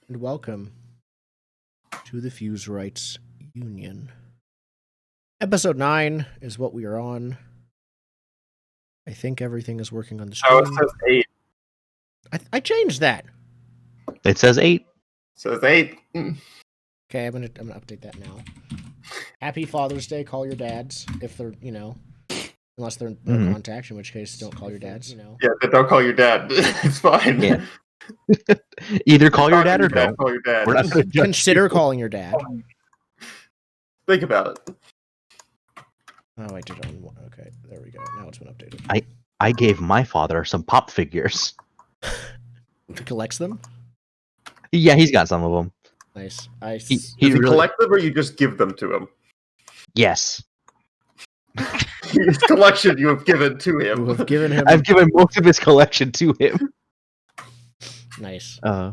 and welcome to the Fusewrights Union. Episode 9 is what we are on. I think everything is working on the Oh, stream. it says 8. I changed that. It says 8. It says 8. Okay, I'm gonna update that now. Happy Father's Day. Call your dads if they're, unless they're no contact, in which case don't call your dads. Yeah, but don't call your dad. It's fine. Yeah. Either call your dad or don't. Call your dad. We're not gonna judge Consider you. calling your dad. Think about it. Oh, I did it on one. Okay, there we go. Now it's been updated. I gave my father some pop figures. He collects them. Yeah, he's got some of them. Nice. Does he collect them, or you just give them to him? Yes. His collection you have given to him. You have given him. I've given most of his collection to him. Nice. Uh,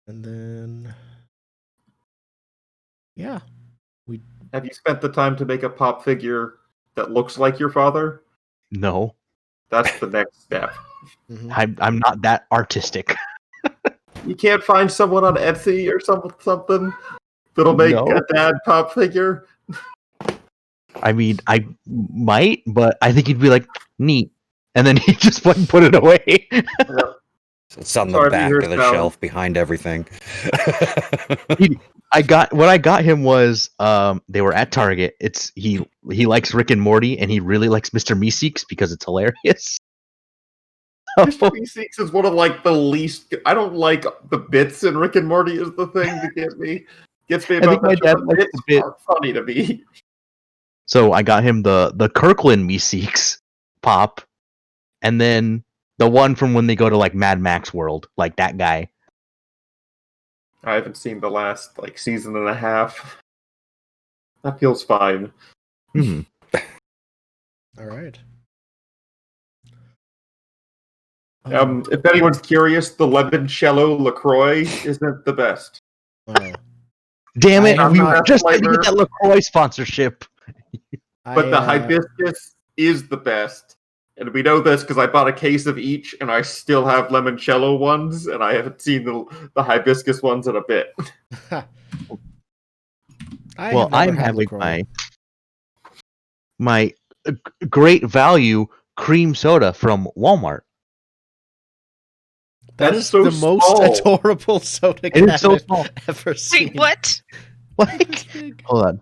And then, yeah, Have you spent the time to make a pop figure that looks like your father? no, That's the next step. mhm. I'm not that artistic. You can't find someone on Etsy or something that'll make No. a dad pop figure? I mean, I might, but I think he'd be like, neat. And then he'd just fucking put it away. It's on the Sorry to back hear of the that. shelf behind everything. What I got him was they were at Target. He likes Rick and Morty, and he really likes Mr. Meeseeks because it's hilarious. Mr. Meeseeks is one of the least. I don't like the bits in Rick and Morty. Is the thing that gets me think about my that show, dad but likes bits the bit. are funny to me. So I got him the Kirkland Meeseeks pop, and then the one from when they go to Mad Max World, like that guy. I haven't seen the last season and a half. That feels fine. Hmm. All right. If anyone's curious, the limoncello LaCroix isn't the best. Oh. Damn it! I'm We not- were just going to flavor. get that LaCroix sponsorship. But the hibiscus is the best. And we know this because I bought a case of each, and I still have limoncello ones, and I haven't seen the hibiscus ones in a bit. I'm having my great value cream soda from Walmart. That That's is so the most small. adorable soda It can is so I've small. ever seen. Wait, what? Hold on.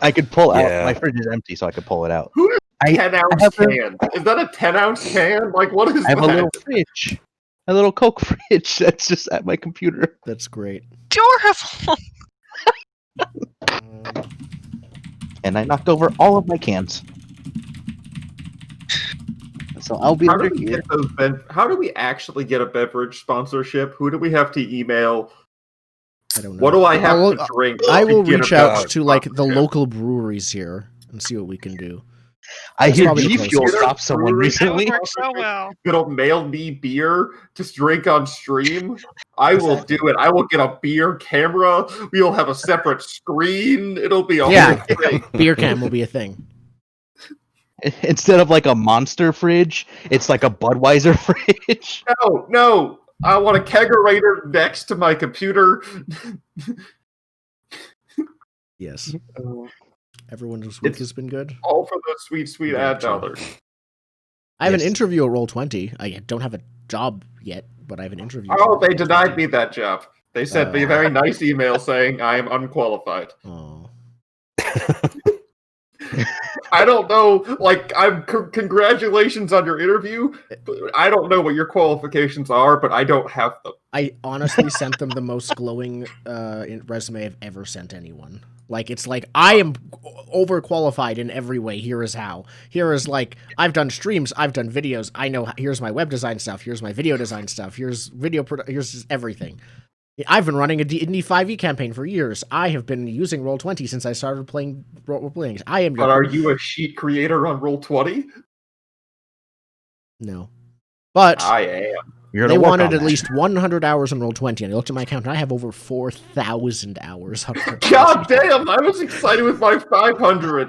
I could pull out. Yeah. My fridge is empty, so I could pull it out. Who does I 10-ounce have a- can? Is that a 10-ounce can? What is I have that? a little fridge. A little Coke fridge that's just at my computer. That's great. Adorable. And I knocked over all of my cans. So I'll be How under do we here. get those? How do we actually get a beverage sponsorship? Who do we have to email? I don't know. What do I have I'll- to drink? I to will get a reach out beverage to the sponsorship? local breweries here and see what we can do. I That's hear probably the G Fuel closest. stopped someone Brewery- That would recently. work so well. It'll mail me beer to drink on stream. I will do it. I will get a beer camera. We'll have a separate screen. It'll be a Yeah. whole thing. Beer can will be a thing. Instead of a Monster fridge, it's like a Budweiser fridge. No. I want a kegerator next to my computer. Yes. Everyone's week has been good. All for those sweet Yeah, ad true. dollars. I have an Yes. interview at Roll20. I don't have a job yet, but I have an interview. Oh, at they Roll20. denied me that job. They sent me a Oh. very nice email saying I am unqualified. Oh. I don't know. Congratulations on your interview. But I don't know what your qualifications are, but I don't have them. I honestly sent them the most glowing resume I've ever sent anyone. I am overqualified in every way. Here is how. Here is I've done streams, I've done videos. I know. Here's my web design stuff. Here's my video design stuff. Here's here's everything. I've been running a D&D 5e campaign for years. I have been using Roll20 since I started playing role-playing. I am. But are you a sheet creator on Roll20? No. But I am. You're they gonna work wanted on at that. least 100 hours on Roll20, and I looked at my account, and I have over 4,000 hours on Roll20. God damn! I was excited with my 500.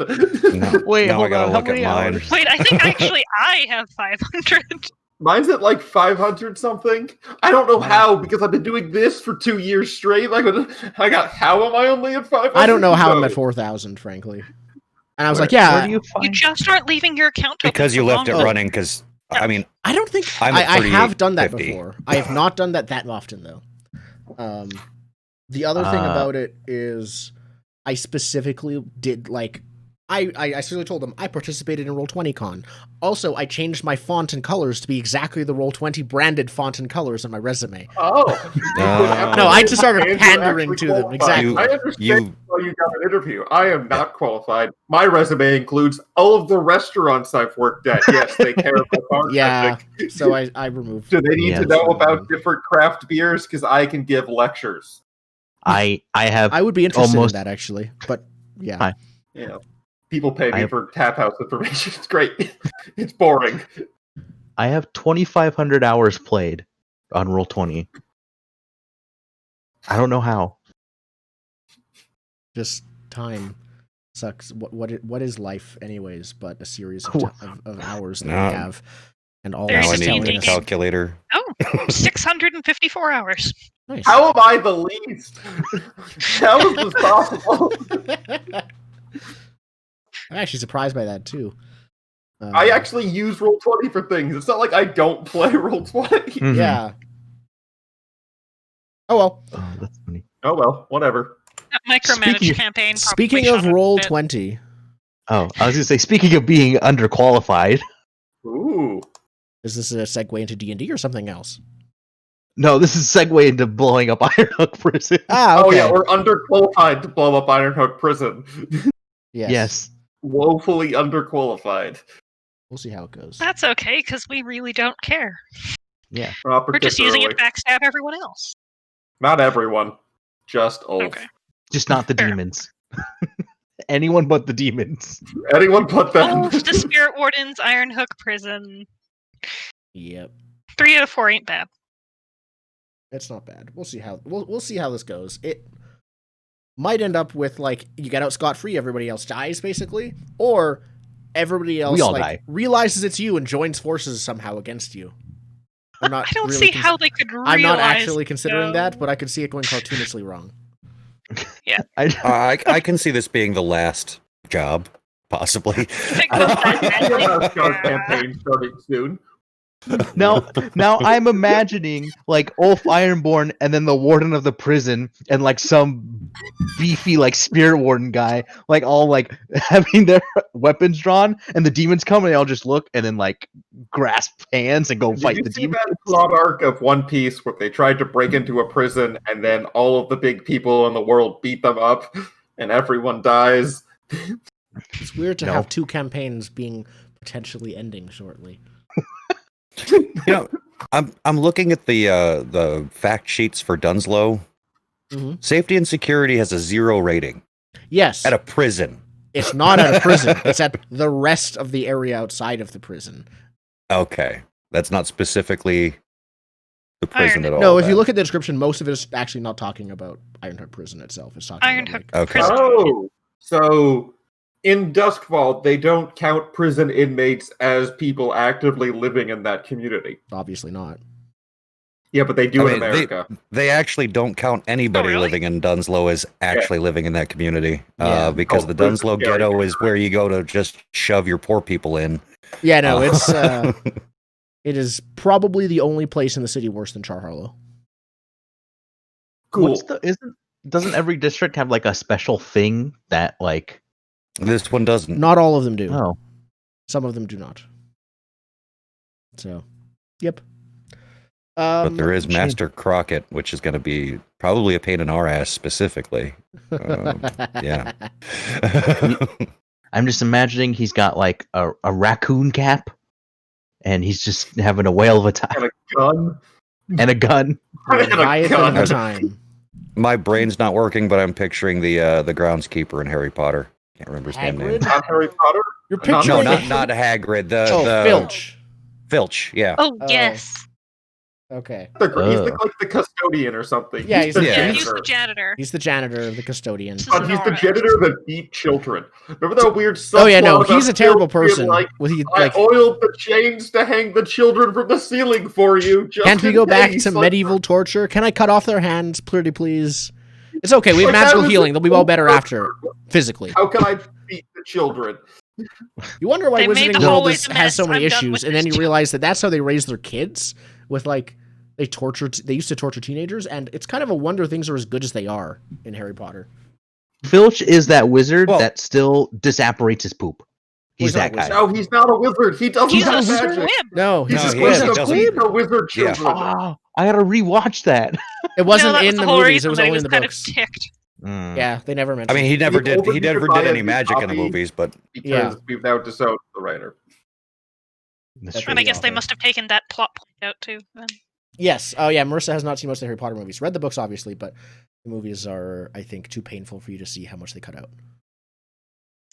No, Wait, now I hold gotta on. How look at many mine. hours? Wait, I think actually I have 500. Mine's at like 500 something. I don't know how, because I've been doing this for 2 years straight. Like, how am I only at 500? I don't know how I'm at 4,000, frankly. And I was like, Where yeah, do you You find? just aren't leaving your account open Because you for left it longer. running. Because I mean, I don't think I'm I at have done that 38.50. before. I have not done that often though. The other thing about it is, I specifically did like. I specifically told them I participated in Roll20Con. Also, I changed my font and colors to be exactly the Roll20 branded font and colors on my resume. Oh. No, I just started And you're pandering actually to them. qualified. Exactly. I understand why you got an interview. I am not qualified. My resume includes all of the restaurants I've worked at. Yes, they care about bar Yeah. ethic. So I removed. Do they need Yeah. to know about different craft beers? Because I can give lectures. I have I would be interested almost- in that actually, but yeah. Hi. You know, people pay me I- for tap house information. It's great. It's boring. I have 2,500 hours played on Roll20. I don't know how. Just time sucks. What is life anyways? But a series of hours that No. we have, and all There's now I a need D&D the game. calculator. Oh, 654 hours. Nice. How am I the least? How is this possible? I'm actually surprised by that too. I actually use Roll20 for things. It's not like I don't play Roll20. Mhm. Yeah. Oh well. Oh, that's funny. Oh well, whatever. That micromanaged Speaking- campaign. Probably Speaking shot of up a Roll bit. 20, Oh, I was gonna say, speaking of being underqualified, Ooh. is this a segue into D&D or something else? no, this is a segue into blowing up Ironhook Prison. Ah, okay. Oh yeah, we're underqualified to blow up Ironhook Prison. yes. Woefully underqualified. We'll see how it goes. That's okay, because we really don't care. Yeah. Not We're just using it particularly. to backstab everyone else. Not everyone. Just Ulf. Okay. Just not the Fair. demons. Anyone but the demons. Anyone but them. Oh, the Spirit Wardens, Ironhook Prison. Yep. 3 out of 4 ain't bad. It's not bad. We'll see how we'll see how this goes. It might end up with like you get out scot-free, everybody else dies basically, or everybody else all like die. realizes it's you and joins forces somehow against you. I'm not I don't really see how they could realize. I'm not actually considering though. that, but I could see it going cartoonishly wrong. I can see this being the last job, possibly. Think I of that can see a badly. Coast Guard Yeah. campaign starting soon. now I'm imagining like Ulf Ironborn and then the warden of the prison and like some beefy like spirit warden guy like all like having their weapons drawn and the demons come and they all just look and then like grasp hands and go Did fight you the see demons. that plot arc of One Piece where they tried to break into a prison and then all of the big people in the world beat them up and everyone dies? It's weird to No. have two campaigns being potentially ending shortly. You know, I'm looking at the fact sheets for Dunslow. Mhm. Safety and security has a 0 rating Yes, at a prison. it's not at a prison. It's at the rest of the area outside of the prison. Okay, that's not specifically the prison at all. No, if you then. look at the description, most of it is actually not talking about Ironhook Prison itself. It's talking Ironhook about like, Okay. Prison. Oh, so in Duskfall, they don't count prison inmates as people actively living in that community. obviously not. Yeah, but they do I in mean, America. They actually don't count anybody really? living in Dunslow as actually living in that community. Yeah. Because Oh, the prison Dunslow scary. ghetto is where you go to just shove your poor people in. Yeah, no, Uh, it's it is probably the only place in the city worse than Char Harlow. Cool. Doesn't every district have like a special thing that like This one doesn't. Not all of them do. oh Some of them do not. So, yep. But there is shame. Master Crockett, which is going to be probably a pain in our ass specifically. Yeah. I'm just imagining he's got like a raccoon cap and he's just having a whale of a time And a gun. and a gun. And a Leviathan gun. of time. My brain's not working, but I'm picturing the groundskeeper in Harry Potter. Can't remember his damn name. Hagrid? Not Harry Potter. You're No, picturing No, not Hagrid. The oh, the Filch. Filch. Yeah. Oh, Oh. yes. Okay. He's like the custodian or something. Yeah, he's the the Yeah, janitor. he's the janitor. He's the janitor of the custodian. This is But he's the Nora. janitor that beat children. Remember that weird subplot? Oh yeah, no, about he's a terrible Phil being person. Like, He, I oiled the chains to hang the children from the ceiling for you. Just can't we in go back case. to Like, medieval torture? Can I cut off their hands, pretty please? It's okay. We have Like, that magical was healing. They'll be well better so after, physically. How can I beat the children? You wonder why They made Wizarding the World hallways a has so mess. many I'm done issues, with and then this you too. realize that that's how they raise their kids. With like, they used to torture teenagers, and it's kind of a wonder things are as good as they are in Harry Potter. Filch is that wizard Well- that still disapparates his poop. He's Well, he's that not a guy. No, he's not a wizard. He doesn't He's have a magic. squib. No, he's He's a No, squib. he doesn't. The wizard Yeah. children. Oh, I gotta rewatch that. It wasn't No, that was in the whole movies. reason It was that he only in the kind books. of ticked. Yeah, they never I mentioned. mean, he never The did. older He you never could buy did a any new magic in the copy, movies, but Because Yeah. we've now disowned the writer. That's That's true. And I guess they author. must have taken that plot point out too. Then. Yes. Oh, yeah. Marissa has not seen most of the Harry Potter movies. Read the books, obviously, but the movies are, I think, too painful for you to see how much they cut out.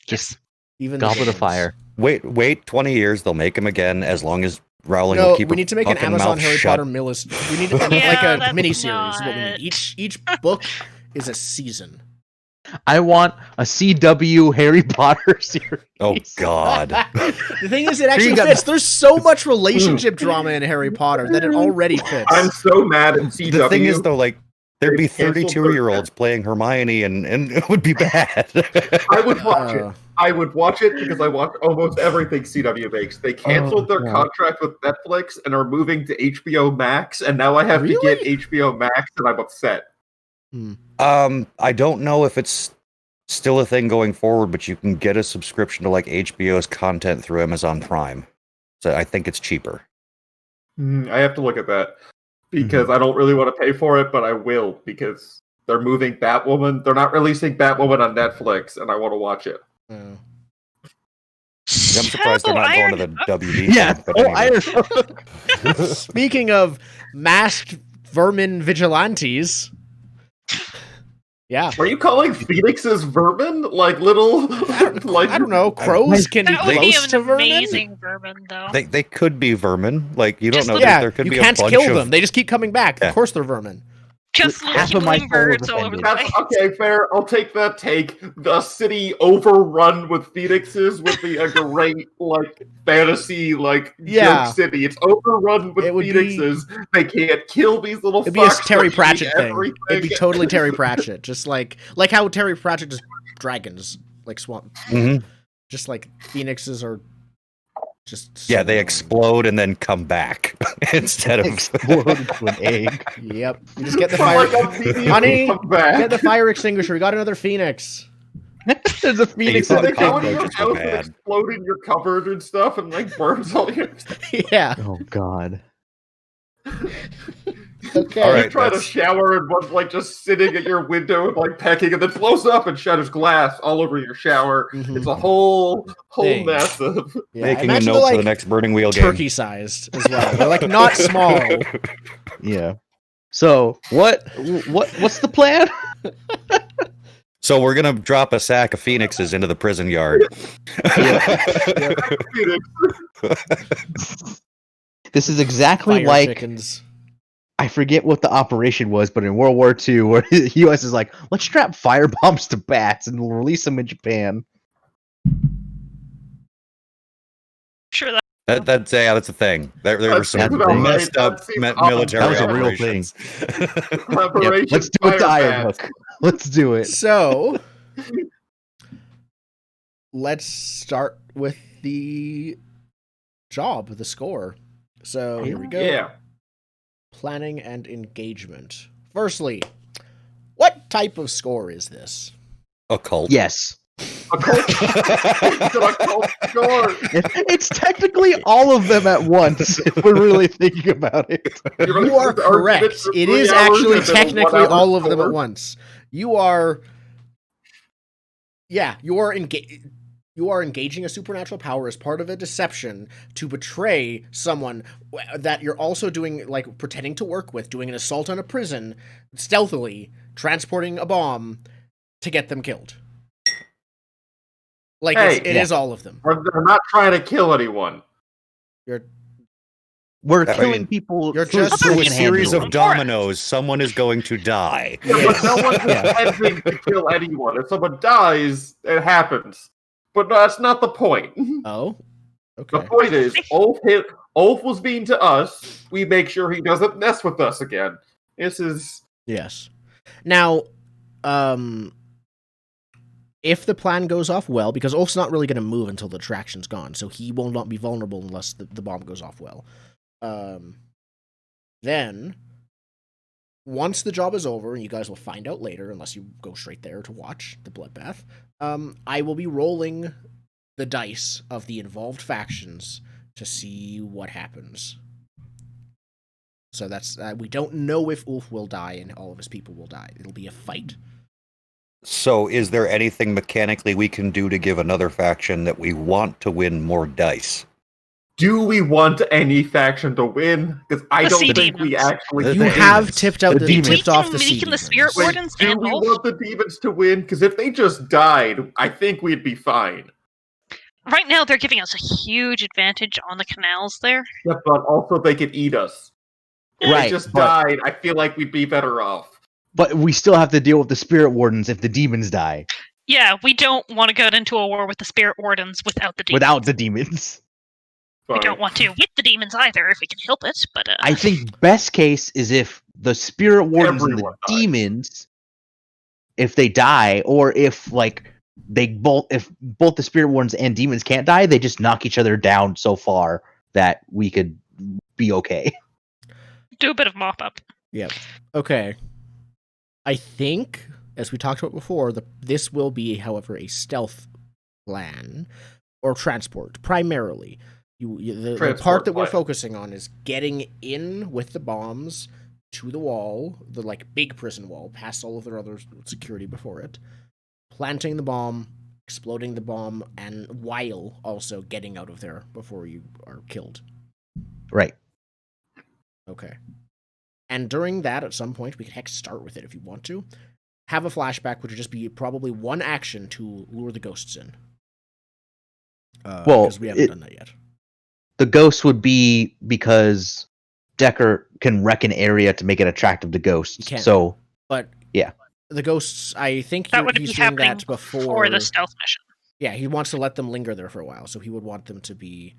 Just Even the Goblet good of ones. Fire. wait 20 years, they'll make him again as long as Rowling No, will keep we need to make an fucking Amazon mouth Harry shut. Potter Millis. We need Yeah, like a that's miniseries. Is what we not- need. Each book is a season. I want a CW Harry Potter series. Oh God. The thing is, it actually You got- fits. There's so much relationship drama in Harry Potter that it already fits. I'm so mad at CW. The thing is, though, like there'd be They canceled 32-year-olds playing Hermione, and it would be bad. I would watch it. Uh, I would watch it because I watch almost everything CW makes. They canceled their God. contract with Netflix and are moving to HBO Max, and now I have to get Really? HBO Max, and I'm upset. I don't know if it's still a thing going forward, but you can get a subscription to like HBO's content through Amazon Prime. So I think it's cheaper. I have to look at that because I don't really want to pay for it, but I will because they're moving Batwoman. They're not releasing Batwoman on Netflix, and I want to watch it. uh, I'm surprised they're not going to the WB. Yeah. thing, but Oh, anyway. I Speaking of masked vermin vigilantes. Yeah. Are you calling phoenixes vermin? Like little, like I don't know. Crows can be That would be close an to vermin. amazing vermin, though. They could be vermin. Like you don't Just know. look- Yeah, there could you be can't a bunch kill of them. They just keep coming back. Yeah. Of course they're vermin. Just half little of my healing soul was birds all over the offended. place. Okay, fair. I'll take that take. The city overrun with phoenixes would be a great, like, fantasy, like, Yeah. joke city. It's overrun with It would be- phoenixes. They can't kill these little It'd be a fucks. Terry They're Pratchett eating thing. everything. It'd be totally Terry Pratchett. Just like how Terry Pratchett does dragons, like swamp. Mhm. Just like phoenixes are just so Yeah, they annoying. explode and then come back instead of. explode into an egg. Yep. You just get the But, fire. like, immediately Honey, come back. Get the fire extinguisher. We got another phoenix. There's a phoenix you in They the go into your cockroaches house are and bad. explode in your cupboard and stuff and, like, burns all your stuff. Yeah. Oh God. Okay. All You right, try to that's- shower and one's, like, just sitting at your window and, like, pecking and then blows up and shatters glass all over your shower. Mhm. It's a whole Thing. mess of... Yeah, Making a imagine note they're, for the like, next Burning Wheel game. turkey-sized as well. They're like not small. Yeah. So what's the plan? So we're gonna drop a sack of phoenixes into the prison yard. This is exactly Fire like chickens. I forget what the operation was, but in World War II, where the U.S. is like, let's strap firebombs to bats and we'll release them in Japan. Sure, that That's a thing. There were That's some about right. messed up That seems awful. military That was a real operations. Yep, Operation let's do it to Fire Iron Bats. Hook. Let's do it. So, let's start with the job, the score. So, here we go. Yeah. Planning and engagement. Firstly, what type of score is this? Occult. Yes. A cult. It's a cult score. It's technically all of them at once, if we're really thinking about it. You are correct. It is actually technically all of them at once. You are engaging a supernatural power as part of a deception to betray someone that you're also doing, like, pretending to work with, doing an assault on a prison, stealthily, transporting a bomb to get them killed. Like, Hey, it is all of them. They're not trying to kill anyone. You're We're I killing mean, people you're through just- through a second-hand series doors. of dominoes, someone is going to die. Yeah, but no one's Yeah. intending to kill anyone. If someone dies, it happens. But that's not the point. Oh, The okay. point is, Ulf was mean to us. We make sure he doesn't mess with us again. This is Yes. Now, if the plan goes off well, because Ulf's not really going to move until the traction's gone, so he will not be vulnerable unless the bomb goes off well. Then, once the job is over, and you guys will find out later, unless you go straight there to watch the bloodbath, I will be rolling the dice of the involved factions to see what happens. So that's we don't know if Ulf will die and all of his people will die. It'll be a fight. So, is there anything mechanically we can do to give another faction that we want to win more dice? do we want any faction to win? Because I The don't sea think we demons. actually. The You can. have demons. tipped out The the demons. tipped off the Between sea Meek and the demons. Spirit Wait, Wardens do and we Ulf? want the demons to win? Because if they just died, I think we'd be fine. Right now, they're giving us a huge advantage on the canals there. Yeah, but also they could eat us. If Right, they just but- died, I feel like we'd be better off. But we still have to deal with the spirit wardens if the demons die. Yeah, we don't want to go into a war with the Spirit Wardens without the demons. Without the demons. We Fine. don't want to with the demons either, if we can help it. But I think best case is if the spirit wardens and the Everyone dies. demons, if they die, or if like if both the spirit wardens and demons can't die, they just knock each other down so far that we could be okay. do a bit of mop up. Yep. Okay. I think, as we talked about before, this will be, however, a stealth plan or transport primarily. The Transport part that we're plan. focusing on is getting in with the bombs to the wall, the like big prison wall, past all of their other security before it, planting the bomb, exploding the bomb, and while also getting out of there before you are killed. Right. Okay. And during that, at some point, we can heck start with it if you want to. Have a flashback, which would just be probably one action to lure the ghosts in. Well, because we haven't done that yet. The ghosts would be because Decker can wreck an area to make it attractive to ghosts. He can. So But yeah. The ghosts, I think That would be he's doing happening that before for the stealth mission. Yeah, he wants to let them linger there for a while, so he would want them to be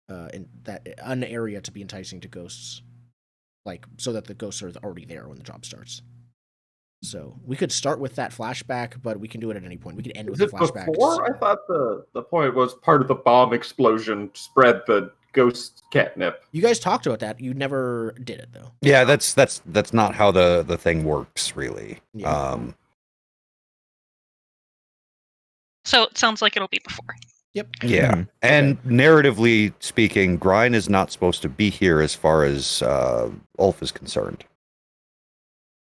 in that an area to be enticing to ghosts, like so that the ghosts are already there when the job starts. So we could start with that flashback, but we can do it at any point. We can end with Is the it flashback. before? I thought the point was part of the bomb explosion spread the ghost catnip. You guys talked about that. You never did it though. Yeah, that's not how the thing works, really. Yeah. So it sounds like it'll be before. Yep. Yeah, Mhm. and narratively speaking, Grine is not supposed to be here as far as Ulf is concerned.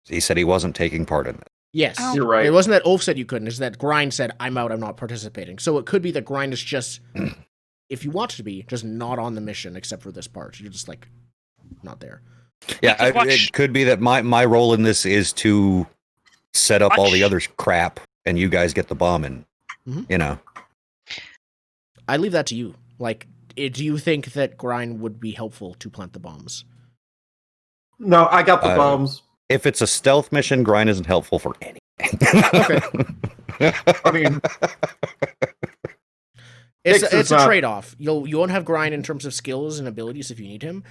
He said he wasn't taking part in it. Yes, Oh. You're right. It wasn't that Ulf said you couldn't. It's that Grind said, I'm out, I'm not participating. So it could be that Grind is just, if you want to be, just not on the mission except for this part. You're just like, not there. Yeah, could watch- it could be that my role in this is to set up all the Watch. other crap, and you guys get the bomb, and Mhm. you know. I leave that to you. Like, do you think that Grind would be helpful to plant the bombs? No, I got the Uh, bombs. If it's a stealth mission, Grine isn't helpful for anything. Okay. I mean, It's Hicks a, is it's a not- trade-off. You won't have Grind in terms of skills and abilities if you need him.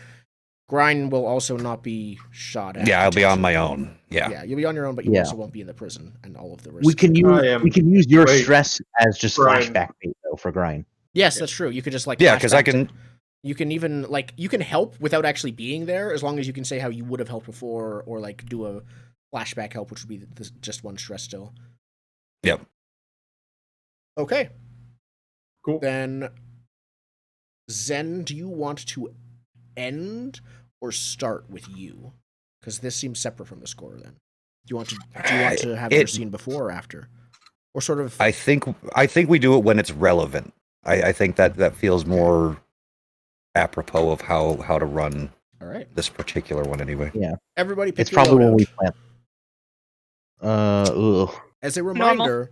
Grind will also not be shot at. Yeah, I'll be on my potentially. own. Yeah. Yeah, you'll be on your own, but you Yeah. also won't be in the prison and all of the risks. We can use your Wait. stress as just Grind. flashback bait though for Grind. Yes, that's true. You could just like Yeah, because I flashback to- can. You can even like you can help without actually being there, as long as you can say how you would have helped before, or like do a flashback help, which would be just one stress still. Yep. Okay, cool. then Zen, do you want to end or start with you? Because this seems separate from the score. Then do you want to have your scene before or after, or sort of? I think we do it when it's relevant. I think that feels more apropos of how to run All right, this particular one anyway. everybody pick It's your probably when we loadout. plan. As a Normal. reminder,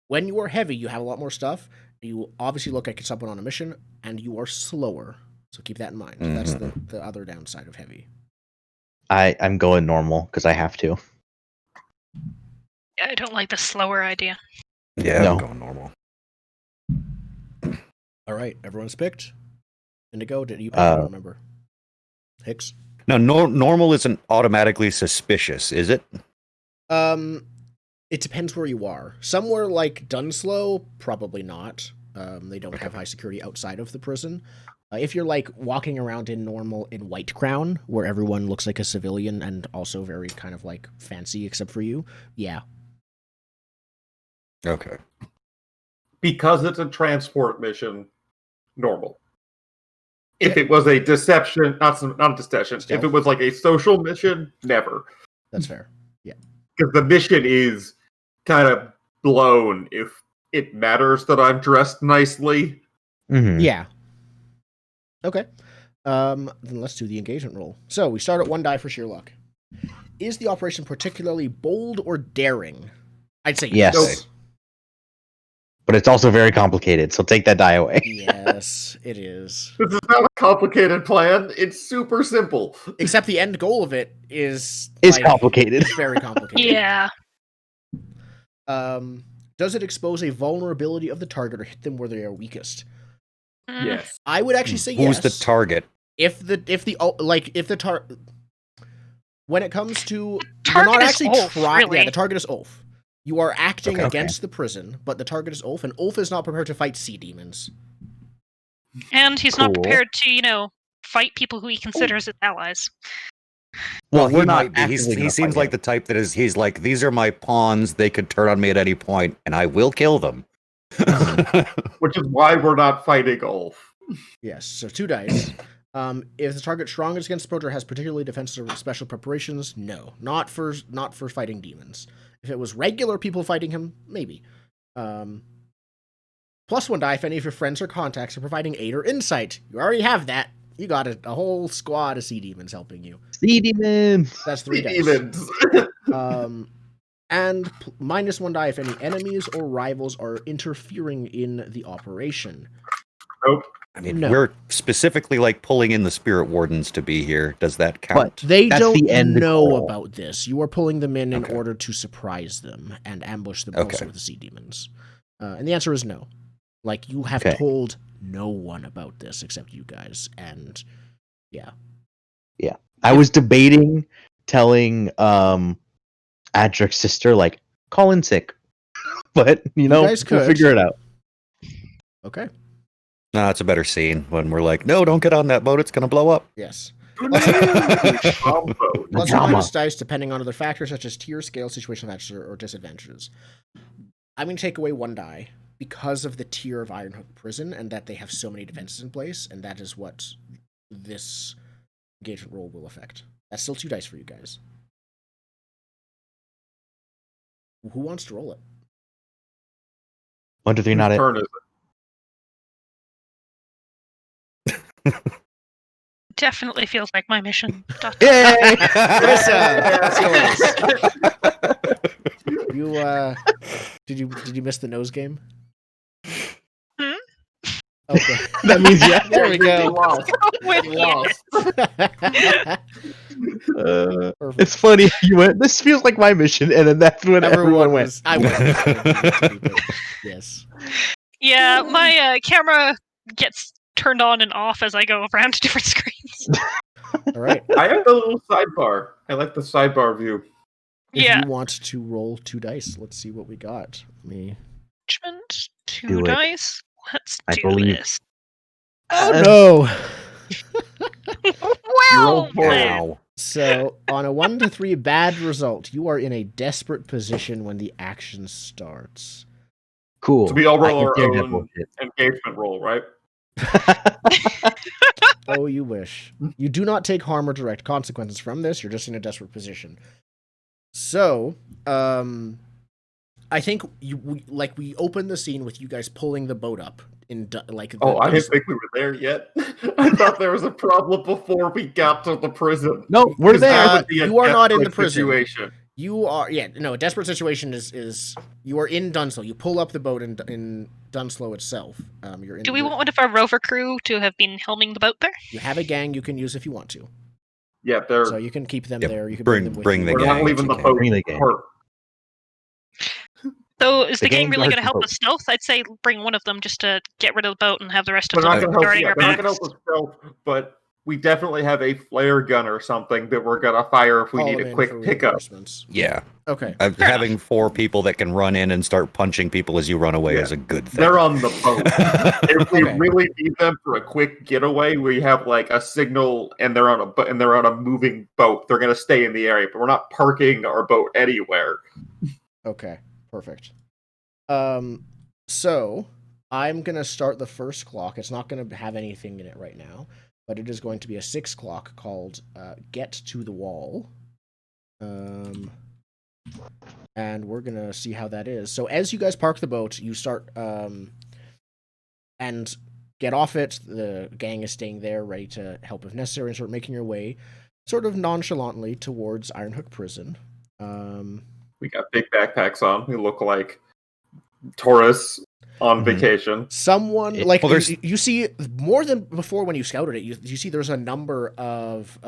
when you are heavy, you have a lot more stuff. You obviously look like someone on a mission, and you are slower. So keep that in mind. That's the other downside of heavy. I'm going normal because I have to. Yeah, I don't like the slower idea. Yeah, No. I'm going normal. All right, everyone's picked. Indigo, did you pick? I don't remember. Hicks? Now, normal isn't automatically suspicious, is it? It depends where you are. Somewhere like Dunslow, probably not. They don't have high security outside of the prison. If you're like walking around in normal in White Crown, where everyone looks like a civilian and also very kind of like fancy except for you, yeah. Okay. Because it's a transport mission, normal. If it was a deception, not a deception, Stealth? if it was like a social mission, never. That's fair. Yeah. Because the mission is kind of blown if it matters that I'm dressed nicely. Mm-hmm. Yeah. Okay. Then let's do the engagement roll. So we start at 1 die for sheer luck. Is the operation particularly bold or daring? I'd say Yes. yes. But it's also very complicated, so take that die away. Yes, it is. This is not a complicated plan. It's super simple. Except the end goal of it is It's complicated. It's very complicated. Yeah. Does it expose a vulnerability of the target or hit them where they are weakest? Yes. I would actually say Who's yes. the target? When it comes to you're Target not is actually Ulf, trying. really. Yeah, the target is Ulf. You are acting Okay. against the prison, but the target is Ulf, and Ulf is not prepared to fight sea demons. And he's not Cool. prepared to, fight people who he considers his allies. Well, he we're not might be. actively He gonna seems fight like him. the type that he's like, these are my pawns. They could turn on me at any point, and I will kill them. Which is why we're not fighting Ulf. Yes, so 2 dice. If the target strong against approach or has particularly defensive or special preparations, no, not for fighting demons. If it was regular people fighting him, maybe. Plus 1 die if any of your friends or contacts are providing aid or insight. You already have that. You got a whole squad of sea demons helping you. Sea demon. That's 3 dice. Demons. And minus 1 die if any enemies or rivals are interfering in the operation. Nope. I mean, No. we're specifically like pulling in the spirit wardens to be here. Does that count? They That's don't the end know goal. about this. You are pulling them in Okay. order to surprise them and ambush them Okay. also with the sea demons. And the answer is no. Like, you have Okay. told no one about this except you guys. And yeah. I was debating telling Adric's sister, like, call in sick. But, guys we'll could. figure it out. Okay. No, it's a better scene when we're like, no, don't get on that boat. It's going to blow up. Yes. Combo. Plus or Drama. minus dice depending on other factors such as tier, scale, situational advantages, or disadvantages. I'm going to take away 1 die because of the tier of Ironhook Prison and that they have so many defenses in place, and that is what this engagement roll will affect. That's still 2 dice for you guys. Who wants to roll it? 1, 2, 3, not it. Turn is Definitely feels like my mission. Yay! You did you miss the nose game? Hmm? Okay. That means yeah. There we go. Lost. With Lost. Perfect. It's funny. You went, this feels like my mission, and then that's when everyone went. was. I went. Yes. Yeah, my camera gets turned on and off as I go around to different screens. All right. I have the little sidebar. I like the sidebar view. If Yeah. you want to roll 2 dice, let's see what we got. Me. Management, 2 Do it. dice. Let's I do believe- this. Oh Well, for it. then. Wow. So on a 1 to 3 bad result, you are in a desperate position when the action starts. Cool. So we all I roll can our dare that own bullshit. engagement roll, right? Oh, you wish. You do not take harm or direct consequences from this. You're just in a desperate position. So, I think we open the scene with you guys pulling the boat up in I didn't think we were there yet. I thought there was a problem before we got to the prison. No, we're Because there. that would be a You are not in the desperate prison. situation. You are a desperate situation is you are in Dunslow. You pull up the boat in Dunslow itself. You're in. Do we want one of our rover crew to have been helming the boat there? You have a gang you can use if you want to. Yeah, they're. So you can keep them Yep, there. You can bring- bring them with bring you. the We're gang not if leaving you the can. boat Bring the gang. hurt. So is the gang gang really guards going to the help boat. us stealth? I'd say bring one of them just to get rid of the boat and have the rest of They're not them going to help. guarding Yeah, our they're not backs. going to help us stealth, but we definitely have a flare gun or something that we're going to fire if we Call need them a in quick for pickup. reinforcements. Yeah. Okay. Fair Having 4 people that can run in and start punching people as you run away Yeah. is a good thing. They're on the boat. If we Okay. really need them for a quick getaway, we have like a signal, and they're on a moving boat. They're going to stay in the area, but we're not parking our boat anywhere. Okay. Perfect. So I'm gonna start the first clock. It's not gonna have anything in it right now, but it is going to be a 6 clock called "Get to the Wall." And we're gonna see how that is. So as you guys park the boat, you start and get off it. The gang is staying there, ready to help if necessary, and start making your way, sort of nonchalantly, towards Ironhook Prison. We got big backpacks on. We look like tourists on vacation. Someone It- like well, there's- you see more than before when you scouted it. You see there's a number of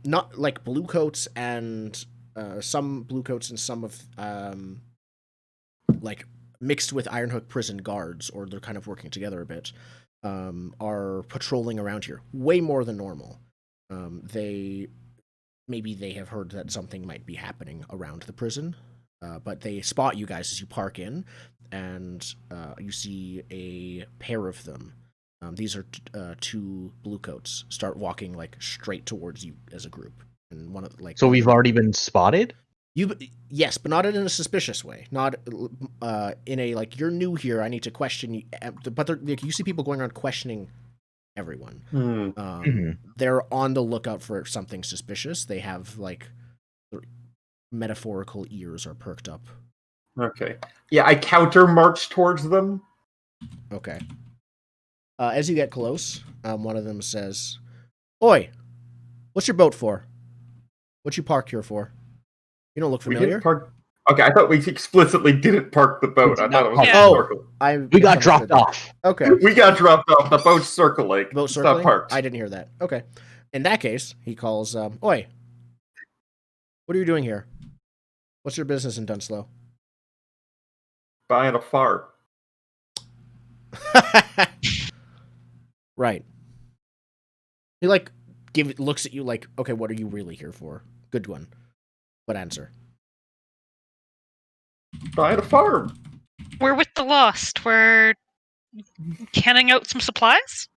not like bluecoats and some bluecoats and some of like mixed with Ironhook Prison guards, or they're kind of working together a bit. Are patrolling around here way more than normal. Maybe they have heard that something might be happening around the prison, but they spot you guys as you park in, and you see a pair of them. These are 2 bluecoats. Start walking like straight towards you as a group, and one of So we've already been spotted? yes, but not in a suspicious way. Not in a like you're new here. I need to question you. But like, you see people going around questioning everyone. They're on the lookout for something suspicious. They have like their metaphorical ears are perked up. Okay. Yeah, I counter march towards them. Okay. As you get close, one of them says, "Oi, what's your boat for? What you parked here for? You don't look We familiar." didn't park. Okay, I thought we explicitly didn't park the boat. I thought it was Yeah. circle. We got dropped off. Okay. We got dropped off. The boat's circling. Boat It's circling? not parked. I didn't hear that. Okay. In that case, he calls, "Oi, what are you doing here? What's your business in Dunslow?" Buying a farm. Right. He like looks at you like, "Okay, what are you really here for?" Good one. What answer? Buying a farm. We're with the Lost. We're handing out some supplies.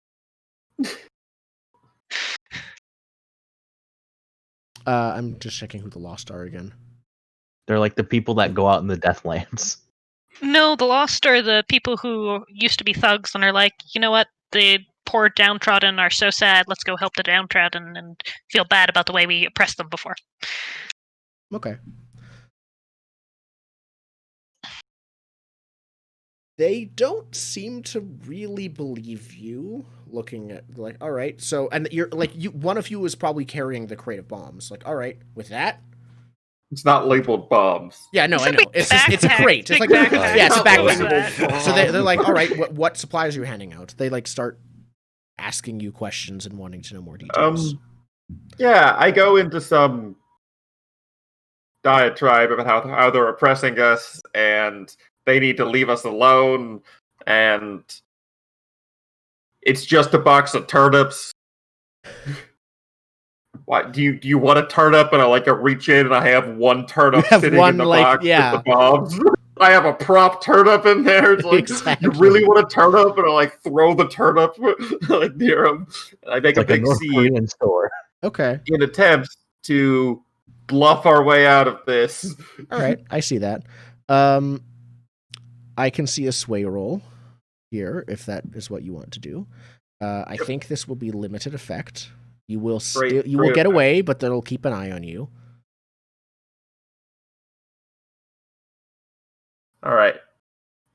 I'm just checking who the Lost are again. They're like the people that go out in the Deathlands. No, the Lost are the people who used to be thugs and are like, you know what? The poor downtrodden are so sad. Let's go help the downtrodden and feel bad about the way we oppressed them before. Okay. They don't seem to really believe you. Looking at like, all right, so and you're like one of you is probably carrying the crate of bombs. Like, all right, with that. It's not labeled bombs. Yeah, no, It's I a know. big It's just it's a backpack, crate. It's big like backpack. yeah, it's a Not backpack. labeled bombs. So they're like, all right, what supplies are you handing out? They like start asking you questions and wanting to know more details. Yeah, I go into some diatribe about how they're oppressing us and they need to leave us alone, and it's just a box of turnips. What do you want a turnip? And I reach in and I have one turnip You have sitting one, in the like, box yeah. with the bombs. I have a prop turnip in there. It's like, Exactly. you really want a turnip? And I throw the turnip near him. And I make It's like a a big North scene Korean store. Okay, in attempts to bluff our way out of this. all right, I see that. I can see a sway roll here if that is what you want to do. I think this will be limited effect. You will Great you will get effect. away, but they'll keep an eye on you. All right.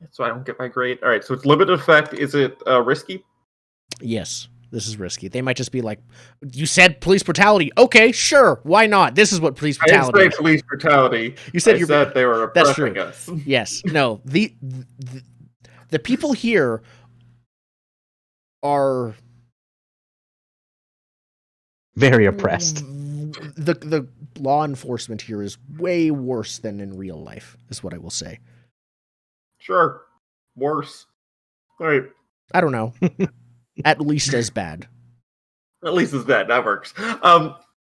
So I don't get my grade. All right. So it's limited effect. Is it risky? Yes. This is risky. They might just be like, you said police brutality. Okay, sure. Why not? This is what police I didn't brutality say is. police brutality. You said I said they were That's oppressing true. us. Yes. No. The people here are Very oppressed. The law enforcement here is way worse than in real life, is what I will say. Sure. Worse. Right. I don't know. At least as bad. At least it's that works.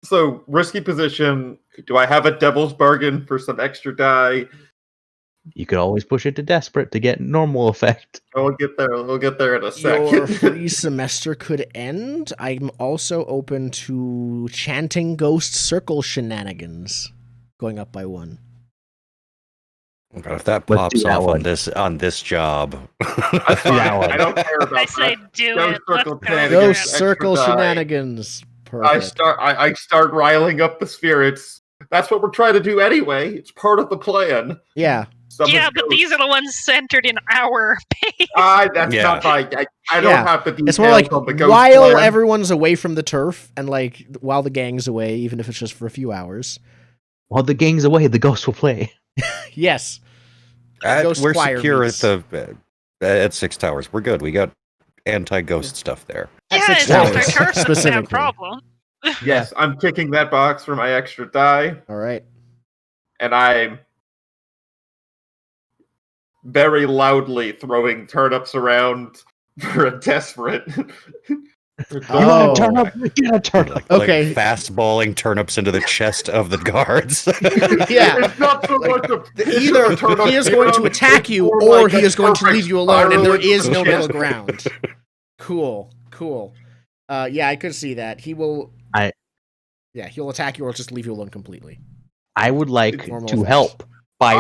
So risky position. Do I have a devil's bargain for some extra die? You could always push it to desperate to get normal effect. We'll get there. We'll get there in a Your second. free semester could end. I'm also open to chanting ghost circle shenanigans. Going up by 1. God, if that Let's pops do that off one. on this job. That's fine. I don't care about I say that. do Ghost it. Let's circle go. shenanigans. Ghost extra circle die. shenanigans. Perfect. I start riling up the spirits. That's what we're trying to do anyway. It's part of the plan. Yeah. Yeah, but these are the ones centered in our pace. That's Yeah. not my. I don't Yeah. have the details It's more like of the ghost while plan. everyone's away from the turf and like while the gang's away, even if it's just for a few hours. While the gang's away, the ghost will play. Yes. Ghost We're choir secure meets. at 6 Towers. We're good. We got anti-ghost stuff there. At Yeah, 6 it's just towers, our turf that's a specifically. problem. Yes, I'm kicking that box for my extra die, All right. and I'm very loudly throwing turnips around for a desperate. Oh. You gotta turn up. Okay. Like fastballing turnips into the chest of the guards. Yeah. It's not so Like, much of Either he is going to attack you or he is going to leave you alone, and there is no middle ground. Cool. Yeah, I could see that. He will. Yeah, he'll attack you or just leave you alone completely. I would like Normal to effect. help by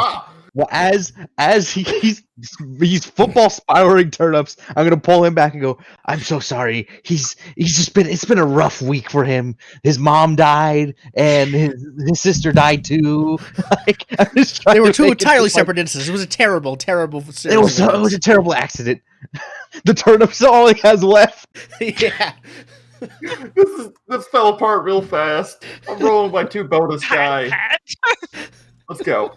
well, as he's football spiraling turnips. I'm gonna pull him back and go. I'm so sorry. It's been a rough week for him. His mom died and his sister died too. Like, I'm just trying They were to two make it entirely just like- separate instances. It was a terrible series. It was of a terrible accident. The turnips are all he has left. events. Yeah. This fell apart real fast. I'm rolling my 2 bonus die. Pat. Let's go.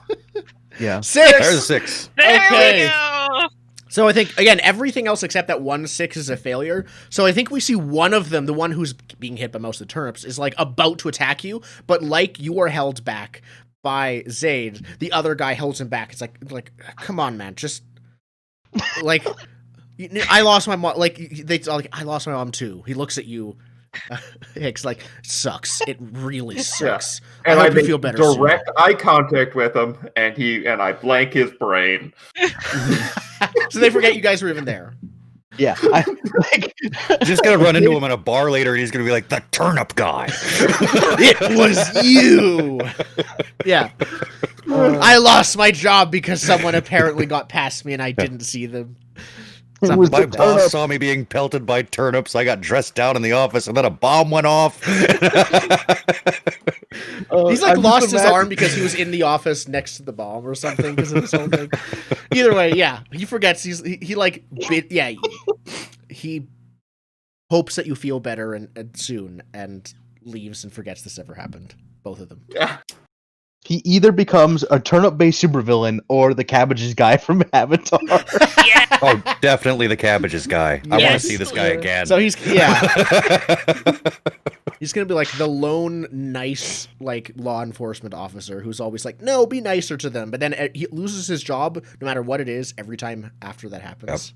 Yeah. 6. There's 6. There Okay. we go. So I think again everything else except that 1-6 is a failure. So I think we see one of them, the one who's being hit by most of the turnips, is like about to attack you, but like you are held back by Zaid, the other guy holds him back. It's like come on, man, just like I lost my mom. Like they like I lost my mom too. He looks at you. Hicks like sucks. It really sucks. And I I hope you make feel better soon. direct eye contact with him, and I blank his brain. So they forget you guys were even there. Yeah. Just gonna run into him in a bar later, and he's gonna be like, "The turnip guy." It was you. Yeah. I lost my job because someone apparently got past me and I didn't see them. It was My the boss turnip. saw me being pelted by turnips. I got dressed down in the office, and then a bomb went off. He's like I'm just lost his imagining- arm because he was in the office next to the bomb or something because of this whole thing. Either way, yeah, he forgets. He like he hopes that you feel better and soon and leaves and forgets this ever happened. Both of them. Yeah. He either becomes a turnip-based supervillain or the cabbages guy from Avatar. Yeah. Oh, definitely the cabbages guy. I want to Yes. see this guy again. So he's he's gonna be like the lone nice like law enforcement officer who's always like, no, be nicer to them, but then he loses his job no matter what it is every time after that happens.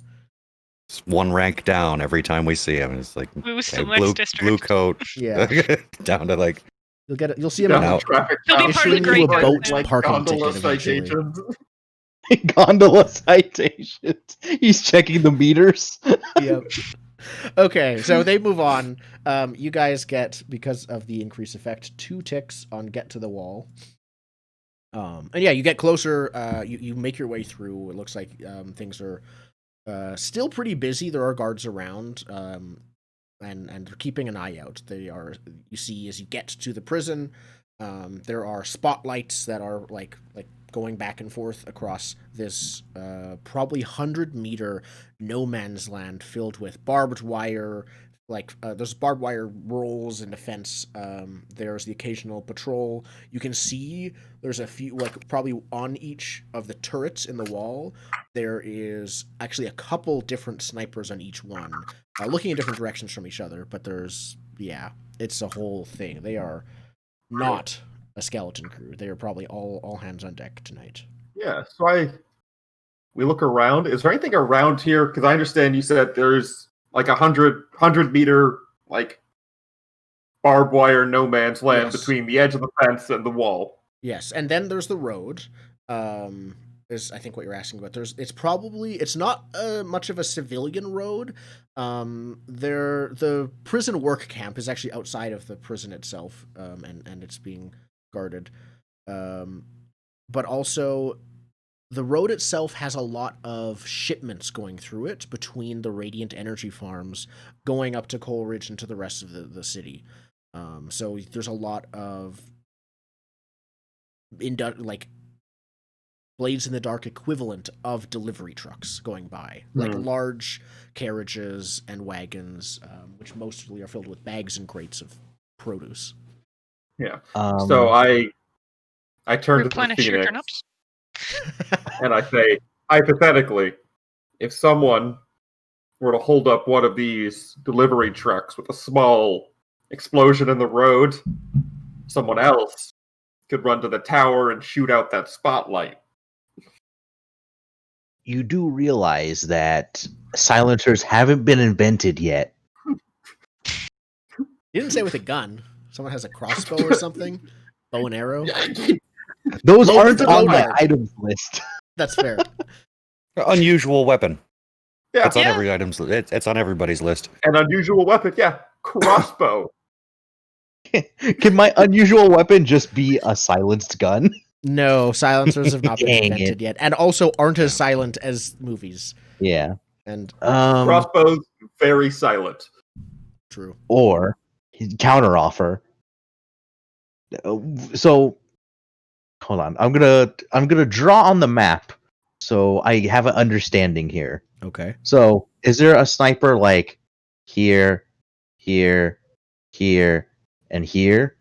It's one rank down every time we see him. It's like Moves okay, to the next district. blue coat Yeah, down to like you'll see him Down in the traffic He'll be count. part of the issuing great you a group boat now. parking Gondola ticket eventually. citations. Gondola citations. He's checking the meters. Yep. Okay, so they move on. You guys get, because of the increased effect, 2 ticks on get to the wall. And yeah, you get closer. You make your way through. It looks like things are still pretty busy. There are guards around, and they're keeping an eye out. They are. You see, as you get to the prison, there are spotlights that are like going back and forth across this probably 100-meter no man's land filled with barbed wire, there's barbed wire rolls and defense. There's the occasional patrol. You can see there's a few, like probably on each of the turrets in the wall, there is actually a couple different snipers on each one, looking in different directions from each other. But it's a whole thing. They are not a skeleton crew. They are probably all hands on deck tonight. Yeah, so we look around. Is there anything around here? Because I understand you said there's like 100 meter like barbed wire no man's land between the edge of the fence and the wall. Yes, and then there's the road. Is I think what you're asking about. It's not much of a civilian road. The prison work camp is actually outside of the prison itself, and it's being guarded. But also, the road itself has a lot of shipments going through it between the radiant energy farms going up to Coleridge and to the rest of the city. So there's a lot of Blades in the Dark equivalent of delivery trucks going by, like large carriages and wagons, which mostly are filled with bags and crates of produce. Yeah. So I turn to the Replenish your Phoenix turnips. and I say, hypothetically, if someone were to hold up one of these delivery trucks with a small explosion in the road, someone else could run to the tower and shoot out that spotlight. You do realize that silencers haven't been invented yet. You didn't say with a gun. Someone has a crossbow or something? Bow and arrow? Those Load aren't the on load my guard. items list. That's fair. Unusual weapon. Yeah, It's on every item's. It's on everybody's list. an unusual weapon. Yeah, crossbow. Can my unusual weapon just be a silenced gun? No, silencers have not been Dang invented yet, and also aren't as silent as movies. Yeah. And Crossbows, very silent. true. Or counteroffer. So hold on. I'm gonna draw on the map so I have an understanding here. Okay. So is there a sniper like here, here, here, and here?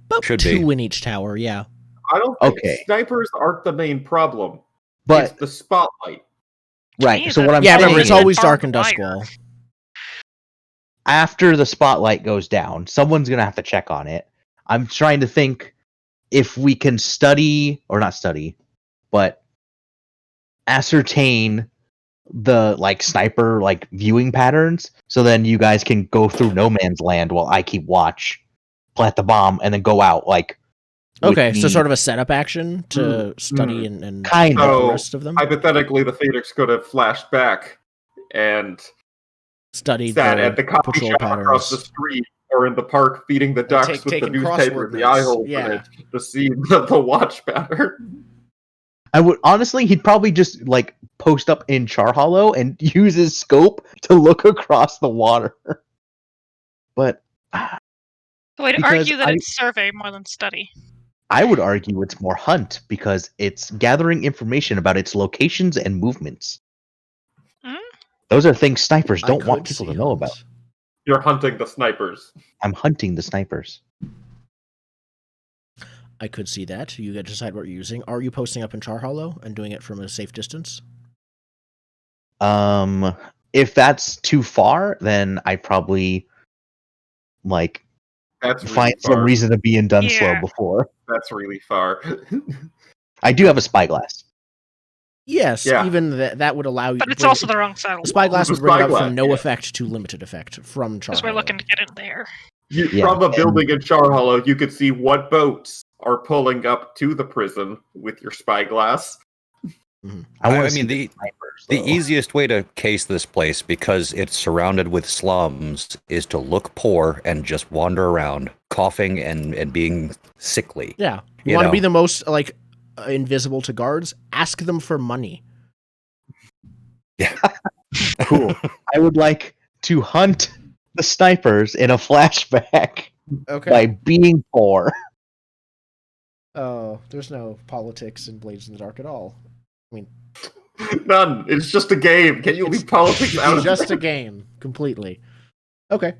About Should two be. in each tower, yeah. I don't think Okay. snipers aren't the main problem. But It's the spotlight. right. me, So the- what I'm Yeah, saying remember, it's is, always dark barbed in Dusk wire. Wall. after the spotlight goes down, someone's gonna have to check on it. I'm trying to think if we can but ascertain the sniper viewing patterns, so then you guys can go through no man's land while I keep watch, plant the bomb, and then go out with Okay, so me. sort of a setup action to study and Kind get of. the So, rest of them. hypothetically, the Phoenix could have flashed back and Study sat at the coffee patrol shop across the patterns. street or in the park feeding the ducks with the taking newspaper crossword in the eye notes. hole Yeah. in it to see the watch pattern. I would honestly, he'd probably just post up in Char Hollow and use his scope to look across the water. But So I'd Because argue that I- it's survey more than study. I would argue it's more hunt because it's gathering information about its locations and movements. Hmm? Those are things snipers I don't want could people see to know hunt. about. You're hunting the snipers. I'm hunting the snipers. I could see that. You get to decide what you're using. Are you posting up in Char Hollow and doing it from a safe distance? If that's too far, then I probably That's really find far. some reason to be in Dunslow Yeah. before. That's really far. I do have a spyglass. Yes, Yeah. even that would allow you. But it's bring- also the wrong side of the the wall. spyglass The would bring it up spyglass, from no yeah. effect to limited effect from Char Because we're Hollow. looking to get in there. Yeah, From a and- building in Char Hollow, you could see what boats are pulling up to the prison with your spyglass. wanna I see mean, the snipers, The though. easiest way to case this place, because it's surrounded with slums, is to look poor and just wander around, coughing and being sickly. Yeah, you You want to know. be the most invisible to guards? Ask them for money. Yeah. Cool. I would like to hunt the snipers in a flashback Okay. by being poor. Oh, there's no politics in Blades in the Dark at all. I mean, None. It's just a game. Can you leave politics out it's of just it? a game completely. Okay.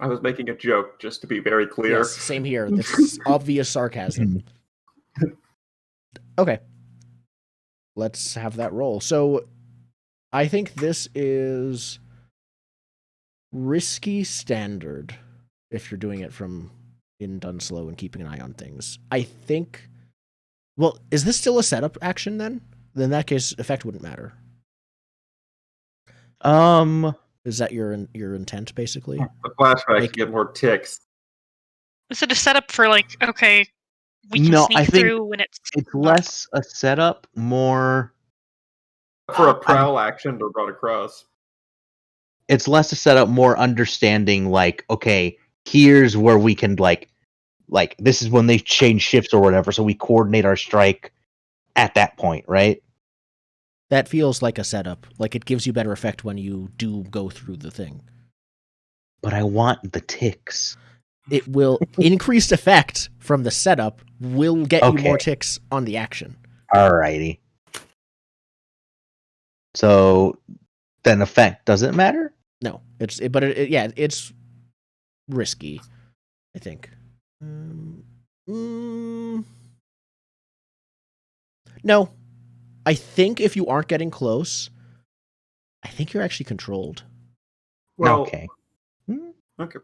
I was making a joke, just to be very clear. Yes, same here. This is obvious sarcasm. Okay. Let's have that roll. So, I think this is risky standard if you're doing it from in done slow and keeping an eye on things. I think. Well, is this still a setup action then? Then in that case, effect wouldn't matter. Is that your intent basically? The flashbacks Like- get more ticks. Is it a setup for like, okay, we can No, sneak I think through when it's It's less a setup, more. For a prowl action to run across. It's less a setup, more understanding. Like, okay, here's where we can like this is when they change shifts or whatever, so we coordinate our strike at that point, right? That feels like a setup. Like it gives you better effect when you do go through the thing. But I want the ticks. It will increased effect from the setup will get you more Okay. ticks on the action. Alrighty. So then effect doesn't matter? No, it's risky, I think. No, I think if you aren't getting close, I think you're actually controlled. Well, Okay. okay.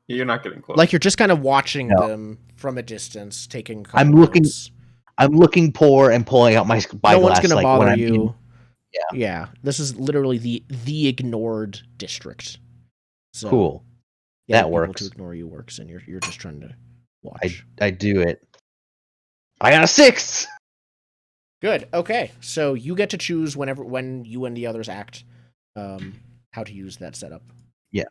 You're not getting close. Like you're just kind of watching No. them from a distance, taking. a couple I'm looking- notes. I'm looking poor and pulling out my spyglass. No one's gonna like, bother when I'm you. in- Yeah. This is literally the ignored district. So Cool. getting That people works. to ignore you works, and you're just trying to watch. I do it. I got a 6. Good. Okay. So you get to choose when you and the others act, how to use that setup. Yeah.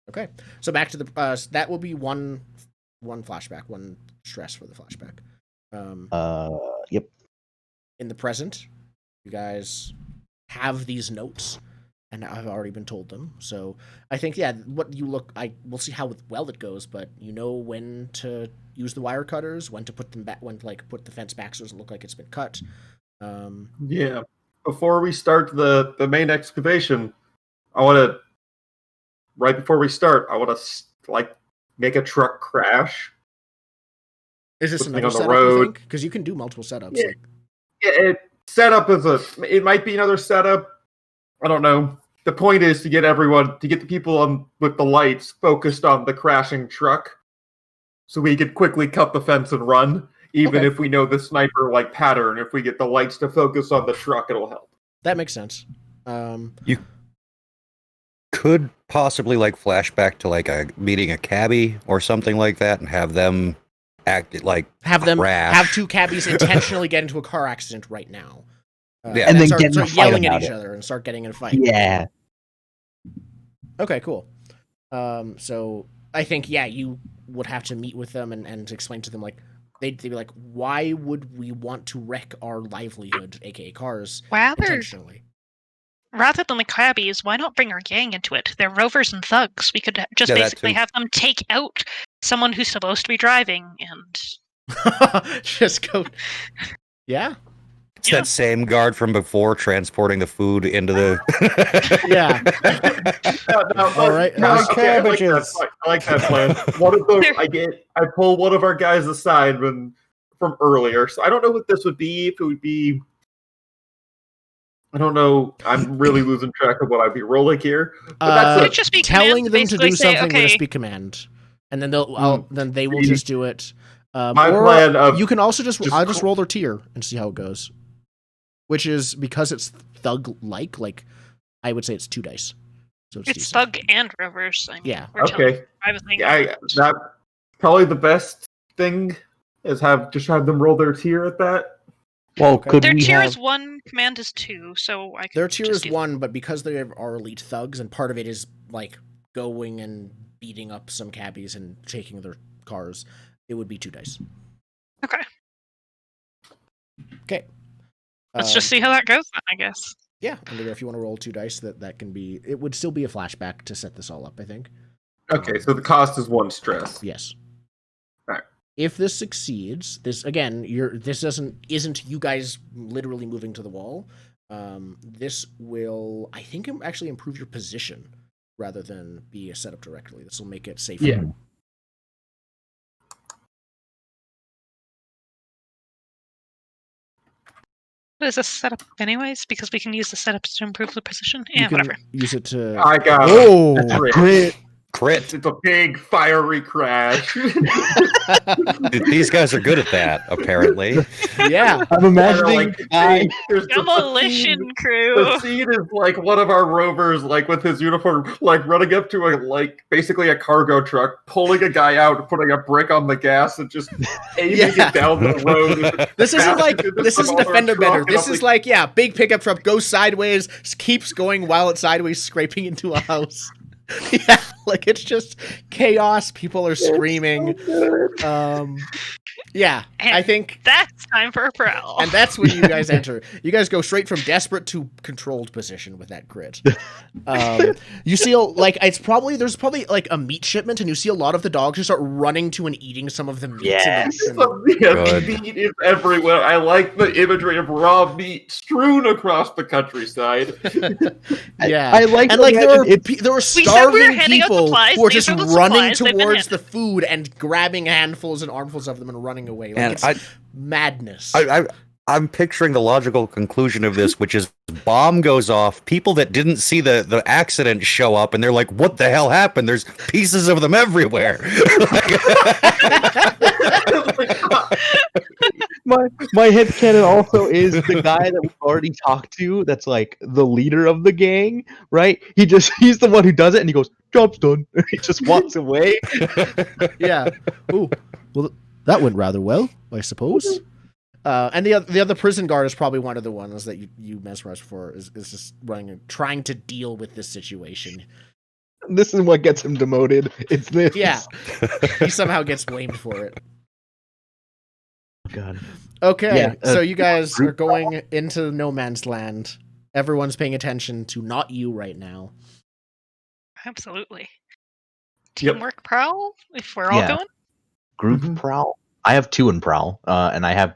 Okay. So back to the that will be one flashback, one stress for the flashback. Yep. In the present, you guys have these notes, and I've already been told them. So I think we'll see how well it goes, but you know when to use the wire cutters, when to put them back, when to put the fence back so it doesn't look like it's been cut. Yeah. Before we start the main excavation, right before we start, I want to make a truck crash. Is this Something another on the setup, you road. think? Because you can do multiple setups. Yeah. It might be another setup. I don't know. The point is to get the people with the lights focused on the crashing truck, so we could quickly cut the fence and run. Even Okay. if we know the sniper pattern, if we get the lights to focus on the truck, it'll help. That makes sense. You could possibly flashback to meeting a cabbie or something like that, and have them act crash. have two cabbies intentionally get into a car accident right now. Yeah. And then start, get in a start fight yelling at about each it. other and start getting in a fight. Yeah. Okay, cool. So I think you would have to meet with them and explain to them they'd be like, why would we want to wreck our livelihood, aka cars, intentionally? Rather than the cabbies, why not bring our gang into it? They're rovers and thugs. We could just Yeah, that basically too. have them take out someone who's supposed to be driving, and Just go. Yeah. It's that same guard from before transporting the food into the. Yeah. All right. I like that plan. I pull one of our guys aside from earlier. So I don't know what this would be. If it would be, I don't know. I'm really losing track of what I'd be rolling here. But that's Could it just be telling command to them to basically do say, something with a okay. speak command, and then they will just do it. My or plan of you can also I'll just just- roll their tier and see how it goes. Which is because it's thug like I would say it's 2 dice. So it's It's decent. thug and rovers. I mean, Yeah. we're telling okay. everything. That probably the best thing is have them roll their tier at that. Well, Okay. could Their we tier have? is 1, command is 2, so I could Their tier just is do 1, but because they are elite thugs, and part of it is going and beating up some cabbies and taking their cars, it would be 2 dice. Okay. Okay. Let's just see how that goes then, I guess. Yeah, and if you want to roll 2 dice, that can be. It would still be a flashback to set this all up, I think. Okay, so the cost is 1 stress. Yes. Alright. If this succeeds, this again, isn't you guys literally moving to the wall. This will, I think, actually improve your position rather than be a setup directly. This will make it safer. Yeah. Is this setup anyways? Because we can use the setups to improve the position. You Yeah, can whatever. use it to. I got Oh, That's a crit. crit. Crit. It's a big fiery crash. These guys are good at that, apparently. yeah. I'm imagining Like, guy. there's the Demolition scene- crew. The scene is like one of our rovers, like with his uniform, like running up to basically a cargo truck, pulling a guy out, putting a brick on the gas, and just aiming Yeah. it down the road. This isn't like this isn't a fender bender. This is like like big pickup truck goes sideways, keeps going while it's sideways, scraping into a house. Yeah, like it's just chaos. People are screaming. Yeah, I think That's time for a prowl. and that's when you guys enter. You guys go straight from desperate to controlled position with that crit. You see, there's probably like a meat shipment, and you see a lot of the dogs just start running to and eating some of the meat. Yes. Good. meat is everywhere. I like the imagery of raw meat strewn across the countryside. Yeah, I like and to like there imagine were said we were starving handing out people supplies. who are These just are the running supplies they've been towards handed. the food and grabbing handfuls and armfuls of them and running away. Like And it's madness. I'm picturing the logical conclusion of this, which is bomb goes off, people that didn't see the accident show up, and they're like, what the hell happened? There's pieces of them everywhere. my headcanon also is the guy that we've already talked to that's like the leader of the gang, right? He's the one who does it and he goes, job's done. He just walks away. Yeah. Ooh. Well, that went rather well, I suppose. And the other prison guard is probably one of the ones that you mesmerized for. Is just running and trying to deal with this situation. This is what gets him demoted. It's this. Yeah. He somehow gets blamed for it. God. Okay, Yeah, so you guys are group going into no man's land. Everyone's paying attention to not you right now. Absolutely. Yep. Teamwork prowl? If we're all Yeah. going? Group Mhm. prowl. I have 2 in prowl, and I have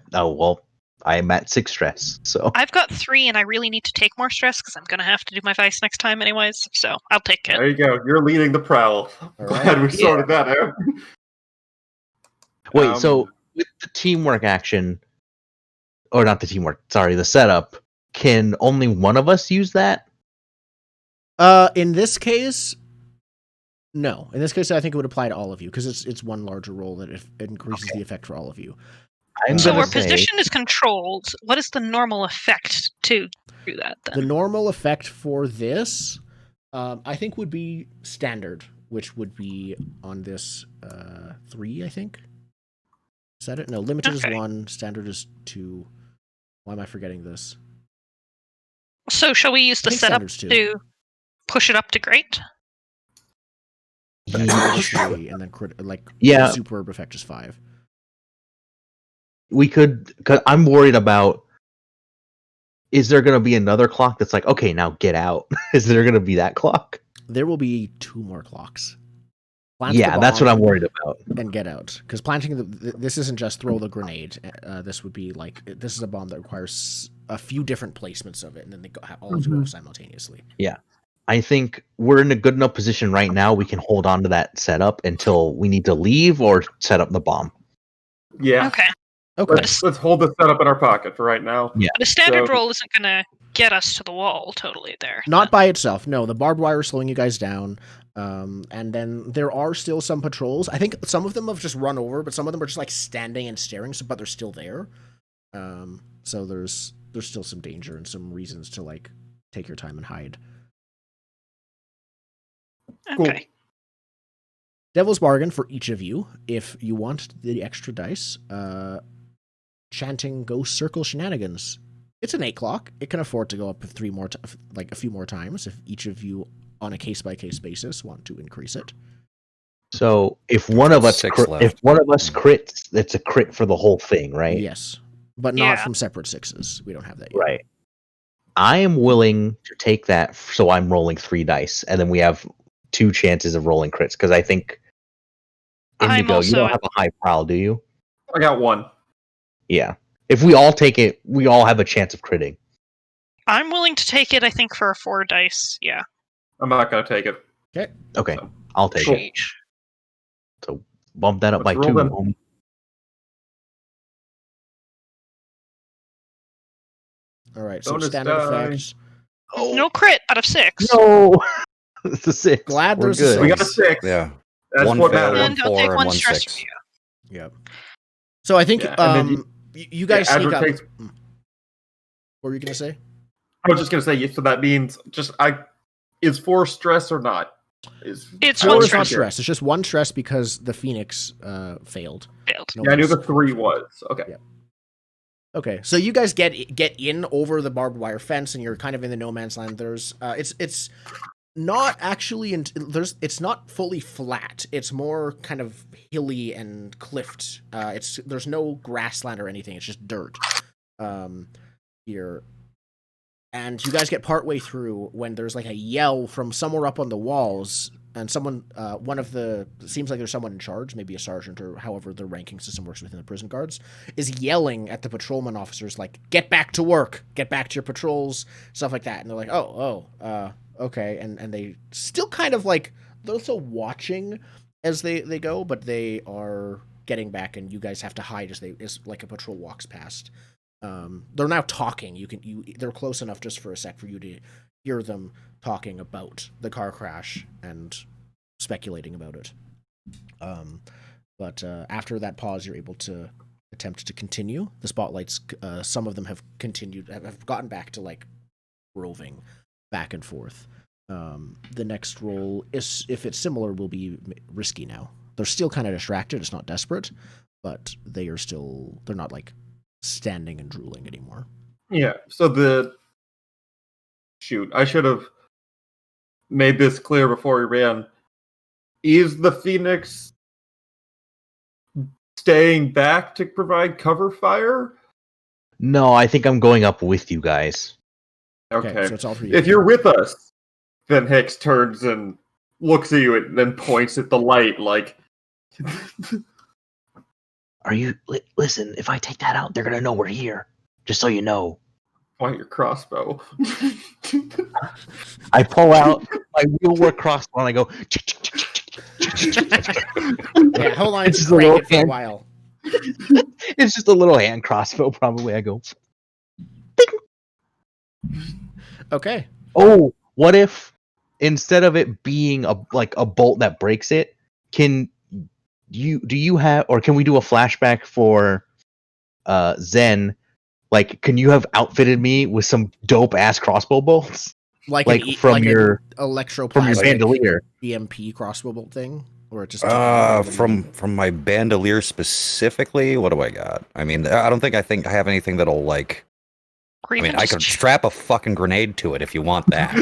I'm at 6 stress. So I've got 3, and I really need to take more stress because I'm going to have to do my vice next time anyways. So I'll take it. There you go. You're leading the prowl. All Glad right. we sorted that out. wait, so with the teamwork action, or not the teamwork, sorry, the setup, can only one of us use that? In this case, no. In this case, I think it would apply to all of you because it's one larger roll that it increases the effect for all of you. I'm So gonna our say, position is controlled. What is the normal effect to do that The then? normal effect for this, I think, would be standard, which would be on this 3, I think. Is that it? No, limited Okay. is 1, standard is 2. Why am I forgetting this? So shall we use I the think setup standard's 2. to push it up to great? Standard is 3, and then Yeah. superb effect is 5. we could, because I'm worried about, is there going to be another clock that's like, okay, now get out? Is there going to be that clock? There will be 2 more clocks. Plant Yeah, the that's what bomb I'm worried about. and get out. Because planting this isn't just throw the grenade. This would be this is a bomb that requires a few different placements of it, and then they all do it simultaneously. I think we're in a good enough position right now. We can hold on to that setup until we need to leave or set up the bomb. Yeah. Okay. Okay. Let's hold the setup in our pocket for right now. Yeah. The standard So- roll isn't going to get us to the wall totally there. Not by itself. No, the barbed wire is slowing you guys down. And then there are still some patrols. I think some of them have just run over, but some of them are just like standing and staring, but they're still there. So there's still some danger and some reasons to like take your time and hide. Cool. Okay. Devil's bargain for each of you. If you want the extra dice, chanting Ghost Circle Shenanigans. It's an 8 clock. It can afford to go up a few more times if each of you, on a case by case basis, want to increase it. So if one of us 6 left. if one of us crits, it's a crit for the whole thing, right? Yes, but not Yeah. from separate 6s. We don't have that yet. Right. I am willing to take that, so I'm rolling 3 dice, and then we have 2 chances of rolling crits, because I think I'm Indigo, you also- don't have a high prowl, do you? I got 1. Yeah. If we all take it, we all have a chance of critting. I'm willing to take it, I think, for a 4 dice. Yeah. I'm not going to take it. Okay, So, I'll take cool. it. So bump that up by Let's roll 2. them. homie. All right, so Bonus standard die. effects. No crit out of 6. No, it's a 6. Glad We're there's a good. We got a Six. 6. Yeah. That's One what fail, matters. one And I'll 4, take and 1 1 stress 6. from you. Yep. So I think Yeah, and then you guys yeah, sneak Adric up. takes- What were you gonna say? I was just going to say, so that means is 4 stress or not? It's Four one is not stress. stress. It's just 1 stress because the Phoenix failed. Failed. No Yeah, I knew one's- the 3 was. Okay. Yeah. Okay, so you guys get in over the barbed wire fence, and you're kind of in the no man's land. There's it's not actually it's not fully flat. It's more kind of hilly and cliffed. There's no grassland or anything. It's just dirt. Here, and you guys get partway through when there's like a yell from somewhere up on the walls, and someone, seems like there's someone in charge, maybe a sergeant or however the ranking system works within the prison guards, is yelling at the patrolman officers like, "Get back to work, get back to your patrols," stuff like that. And they're like, okay, and they still kind of like they're also watching as they go, but they are getting back, and you guys have to hide as like a patrol walks past. They're now talking. They're close enough just for a sec for you to hear them talking about the car crash and speculating about it. But after that pause, you're able to attempt to continue. The spotlights, some of them have gotten back to like roving back and forth. The next roll is, if it's similar, will be risky now. They're still kind of distracted. It's not desperate, but they're not like standing and drooling anymore. Yeah, so I should have made this clear before we ran. Is the Phoenix staying back to provide cover fire? No, I think I'm going up with you guys. Okay. So it's all three. If you're with us, then Hicks turns and looks at you and then points at the light like... Are you... Listen, if I take that out, they're gonna know we're here. Just so you know. Point your crossbow. I pull out my wheelwork crossbow and I go... Yeah, hold on, It's it's just a little crank it for a hand- while. It's just a little hand crossbow, probably. I go... Okay. Oh, what if instead of it being a bolt that breaks it, can you have, or can we do a flashback for Zen? Like, can you have outfitted me with some dope ass crossbow bolts, Like from your electroplasmic bandolier? EMP crossbow bolt thing, or it just From my bandolier specifically, what do I got? I mean, I don't think I have anything that'll like. Or I even mean, I could just, strap a fucking grenade to it if you want that.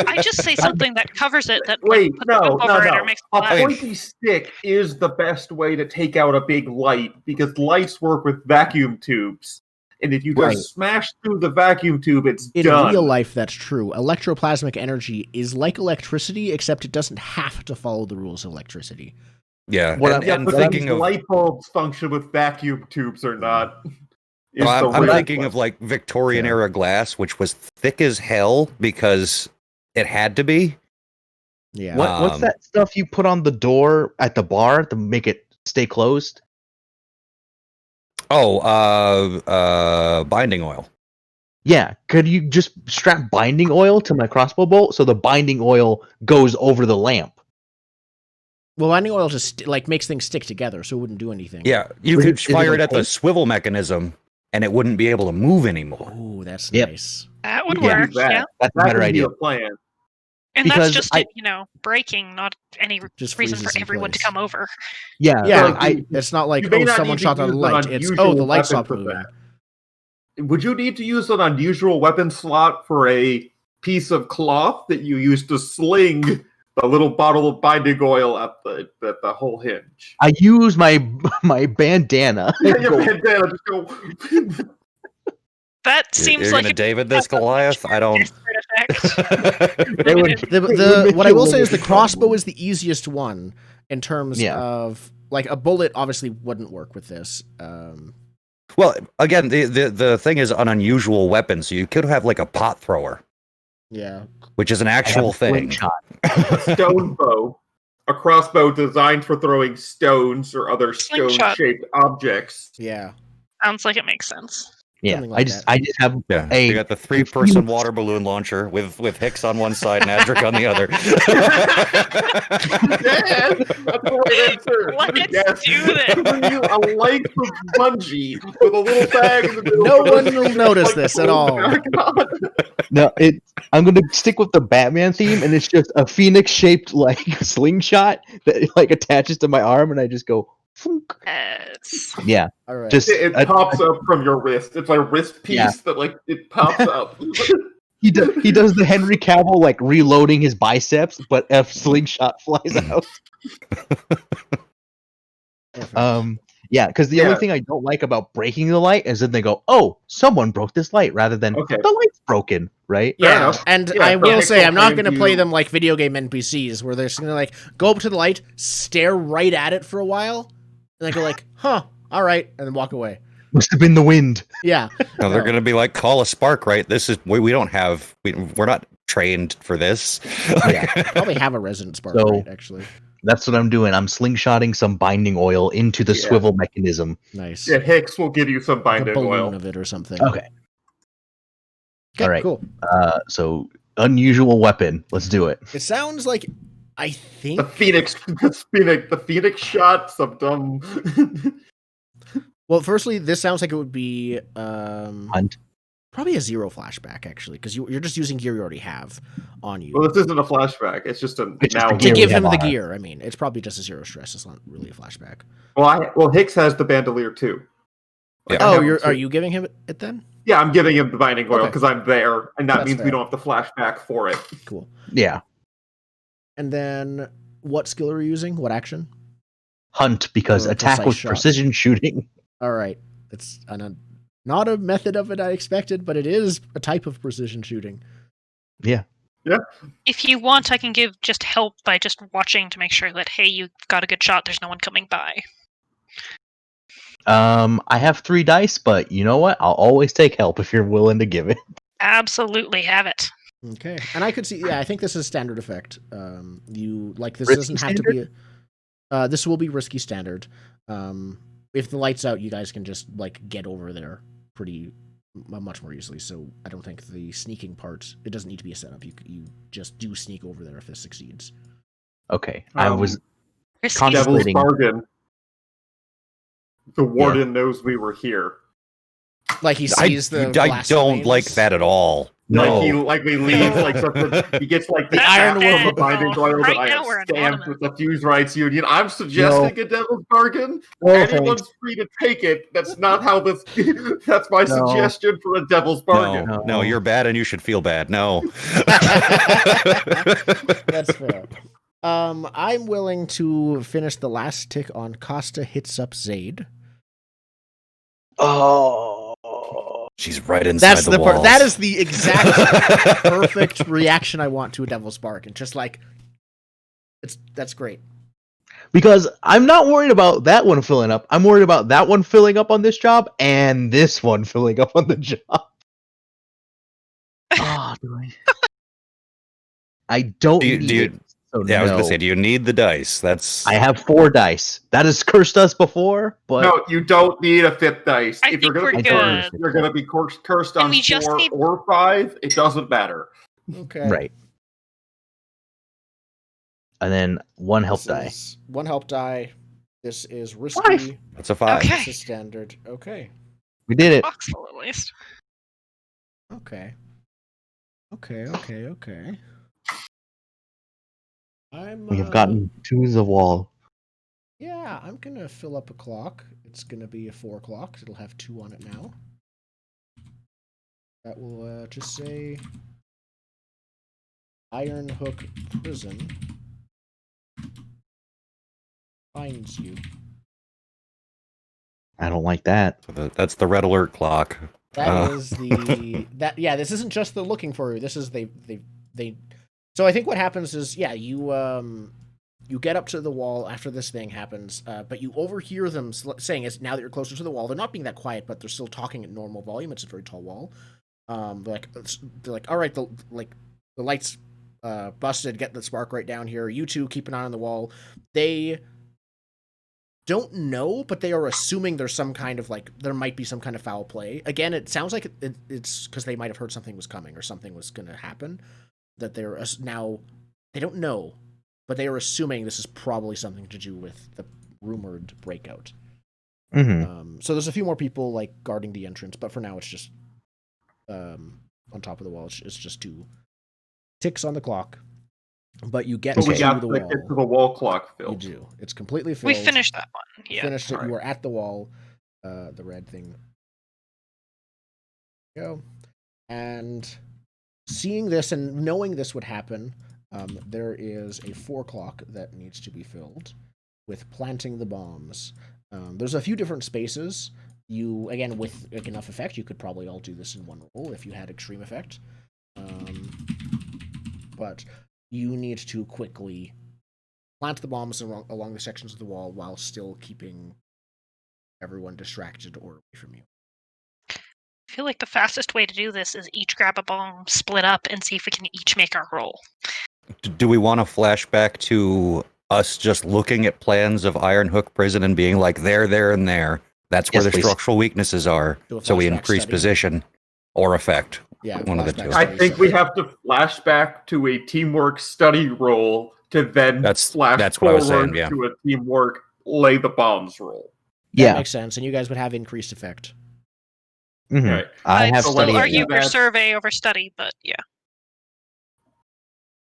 I just say something that covers it, that Wait, like, puts no, a whip over it or no. makes it A flat. pointy stick is the best way to take out a big light because lights work with vacuum tubes. And if you just Right. smash through the vacuum tube, it's In done. real life, that's true. Electroplasmic energy is like electricity, except it doesn't have to follow the rules of electricity. Yeah, Yeah, and but thinking of light bulbs function with vacuum tubes or not. is well, the I'm real thinking of like Victorian era glass, which was thick as hell because it had to be. Yeah. What's that stuff you put on the door at the bar to make it stay closed? Oh, binding oil. Yeah, could you just strap binding oil to my crossbow bolt so the binding oil goes over the lamp? Well, binding oil just makes things stick together, so it wouldn't do anything. Yeah, you Is could it fire like it at the tape? swivel mechanism, and it wouldn't be able to move anymore. Oh, that's Yep. nice. That would Yeah. work, That. yeah. That's a That better would be idea. the plan. And Because that's just I- it, breaking, not any Just reason freezes for in everyone to place. come over. Yeah, Yeah, like, it's not like, you may not someone need to shot on a use an light. It's, unusual the light weapon stopped for moving. that. Would you need to use an unusual weapon slot for a piece of cloth that you use to sling the little bottle of binding oil at the whole hinge? I use my bandana. Yeah, your bandana just go. That seems You're like gonna it David this has a much Goliath? I don't. desperate effect. It would- What I will say is the Limited crossbow problem. is the easiest one in terms Yeah. of like a bullet obviously wouldn't work with this. Well, again, the thing is an unusual weapon, so you could have like a pot thrower, Yeah. which is an I have actual a thing. slingshot. Stone bow. A crossbow designed for throwing stones or other Slingshot. stone-shaped objects. Yeah. Sounds like it makes sense. Yeah, Something like I just have Yeah, a. you got the 3-person water balloon launcher with Hicks on one side and Adric on the other. Yes, that's the right answer. Let's Yes. do this. Giving you a length of bungee with a little bag in the middle. No for one the- will notice like, this at pull all. back on. No, I'm gonna stick with the Batman theme, and it's just a phoenix-shaped like slingshot that like attaches to my arm, and I just go. Funk. Yes. Yeah, All right. just It pops up from your wrist. It's like a wrist piece Yeah. that like it pops up. he does the Henry Cavill like reloading his biceps, but a slingshot flies out. Perfect. Yeah, because the Yeah. only thing I don't like about breaking the light is that they go, "Oh, someone broke this light," rather than Okay. the light's broken, right? Fair Yeah, enough. and Yeah, I so will Hicks say will I'm not play going to play you- them like video game NPCs where they're just going to like go up to the light, stare right at it for a while, and then go like, "Huh, all right," and then walk away. Must have been the wind. Yeah. No, they're No. going to be like, call a spark, right? This is we don't have we're not trained for this. Yeah. Probably have a resident spark, So- right, actually. That's what I'm doing. I'm slingshotting some binding oil into the Yeah. swivel mechanism. Nice. Yeah, Hicks will give you some Like a binding balloon oil. of it or something. Okay. Okay, All right. cool. So unusual weapon. Let's do it. It sounds like I think The Phoenix shot. Some dumb. well, firstly, this sounds like it would be Hunt. probably a zero flashback actually, because you're just using gear you already have on you. Well, this isn't a flashback. It's just a It's just now. a to gear give we him have the on us. gear, I mean, it's probably just a zero stress. It's not really a flashback. Well, Hicks has the bandolier too. Like, I Oh, have it are too. you giving him it then? Yeah, I'm giving him the binding oil Okay. because I'm there, and that That's means fair. we don't have to flashback for it. Cool. Yeah. And then what skill are you using? What action? Hunt, because Or a attack precise with shot. precision shooting. All right. It's not a method of it I expected, but it is a type of precision shooting. Yeah. If you want, I can give just help by just watching to make sure that, hey, you got a good shot, there's no one coming by. I have 3 dice, but you know what? I'll always take help if you're willing to give it. Absolutely have it. Okay. And I could see, yeah, I think this is standard effect. You like this Risky doesn't have to be. This will be risky standard. If the light's out, you guys can just like get over there much more easily. So I don't think the sneaking part, it doesn't need to be a setup. You just do sneak over there if this succeeds. Okay. I was Risky. Conscious- Devil's Contemplating. bargain. The warden knows we were here. Like he I sees the. I glass don't flames. like that at all. No. Like we leave, like something. He gets like the The Iron actual Woman. binding oil Right that I now have we're stamped anonymous. with the Fusewrights Union. I'm suggesting a devil's bargain. No, Anyone's free to take it. That's not how this. That's my No. suggestion for a devil's bargain. No, you're bad and you should feel bad. No. That's fair. I'm willing to finish the last tick on Costa hits up Zaid. Oh. She's right inside That's the the walls. that is the exact perfect reaction I want to a Devil's Bark, and just like that's great. Because I'm not worried about that one filling up. I'm worried about that one filling up on this job and this one filling up on the job. Oh, do I don't Do you- need do you- it, so Yeah, I was gonna no. say, do you need the dice? That's I have 4 dice. That has cursed us before, but No, you don't need a 5th dice. I if think you're going we're to be good. cursed, you're going to be cursed on And we just 4 need- or 5. It doesn't matter. Okay, right. And then 1 help This die. is one help die. This is risky. that's a 5. Okay. This is standard. Okay, We did it. Voxel, at least. okay. We have gotten to the wall. Yeah, I'm gonna fill up a clock. It's gonna be a 4 o'clock. It'll have 2 on it now. That will just say Iron Hook Prison finds you. I don't like that. That's the red alert clock. That is the that yeah. This isn't just the looking for you. This is they. So I think what happens is you You get up to the wall after this thing happens, but you overhear them saying, "As now that you're closer to the wall, they're not being that quiet, but they're still talking at normal volume. It's a very tall wall. They're like, all right, the lights busted. Get the spark right down here. You two keep an eye on the wall." They don't know, but they are assuming there's some kind of there might be some kind of foul play. Again, it sounds like it's because they might have heard something was coming or something was going to happen. That they're now they don't know. But they are assuming this is probably something to do with the rumored breakout. Mm-hmm. So there's a few more people guarding the entrance, but for now it's just on top of the wall. It's just 2 ticks on the clock. But you get But we to got the to wall. get to the wall clock You filled. do. It's completely filled. We finished that one. Yeah. Finished it. Alright. You are at the wall. The red thing. Go. And seeing this and knowing this would happen, there is a 4 o'clock that needs to be filled with planting the bombs. There's a few different spaces. You, again, with enough effect, you could probably all do this in one roll if you had extreme effect. But you need to quickly plant the bombs along the sections of the wall while still keeping everyone distracted or away from you. I feel like the fastest way to do this is each grab a bomb, split up, and see if we can each make our roll. Do we want to flashback to us just looking at plans of Iron Hook Prison and being like, there, and there? That's where Yes, the please. structural weaknesses are. Do a So we flashback increase study. position or effect. Yeah, One of the flashback two. I study think we stuff. have to flash back to a teamwork study roll to then That's flash what I forward was saying, yeah. to a teamwork lay the bombs roll. That Yeah. makes sense, and you guys would have increased effect. Mm-hmm. Right. I have So study. let's argue do for that. survey over study, but yeah.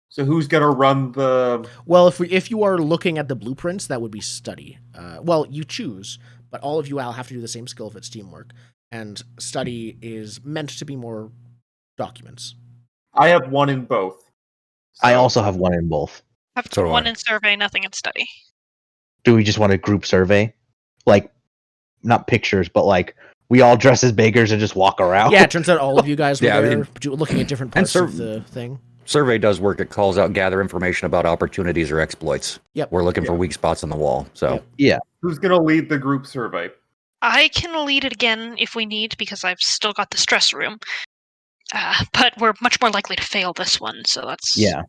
So who's gonna run the? Well, if you are looking at the blueprints, that would be study. Well, you choose, but all of you all have to do the same skill if it's teamwork. And study is meant to be more documents. I have one in both. I So- also have one in both. Have So do one I. in survey, nothing in study. Do we just want a group survey? Not pictures, but we all dress as beggars and just walk around? Yeah, it turns out all of you guys were Yeah, I there mean- looking at different and parts of the thing. Survey does work. It calls out, gather information about opportunities or exploits. Yep. We're looking for weak spots on the wall. So Yep. Who's gonna lead the group survey? I can lead it again if we need, because I've still got the stress room. But we're much more likely to fail this one, so that's... Yeah.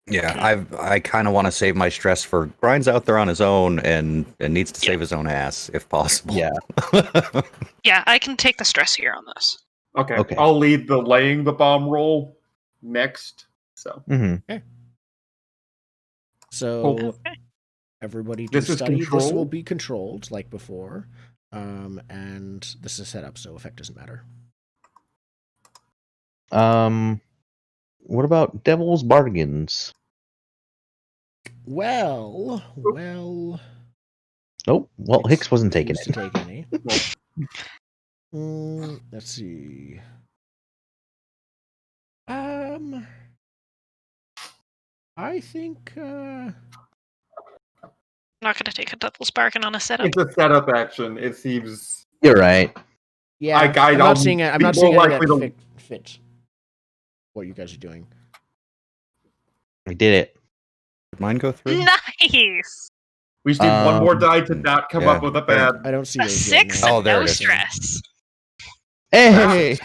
yeah, I kind of want to save my stress for Brian's out there on his own and needs to save his own ass if possible. Yeah. Yeah, I can take the stress here on this. Okay. Okay. I'll lead the laying the bomb roll next. So Mm-hmm. So Okay. everybody do This is study. This controlled? will be controlled like before. And this is set up, so effect doesn't matter. What about Devil's Bargains? Well. Nope. Well, Hicks wasn't taking refused it. to take any. Let's see. I think I'm not going to take a double sparking on a setup. it's a setup action. It seems. You're right. yeah. I- I'm I'll not seeing it. I'm be not more seeing any likely that to- fit what you guys are doing. We did it. Did mine go through? Nice! We just need one more Um, die to not come up yeah. with a bad. I don't see A those yet, 6 no. Oh, and there no it is. stress. Hey!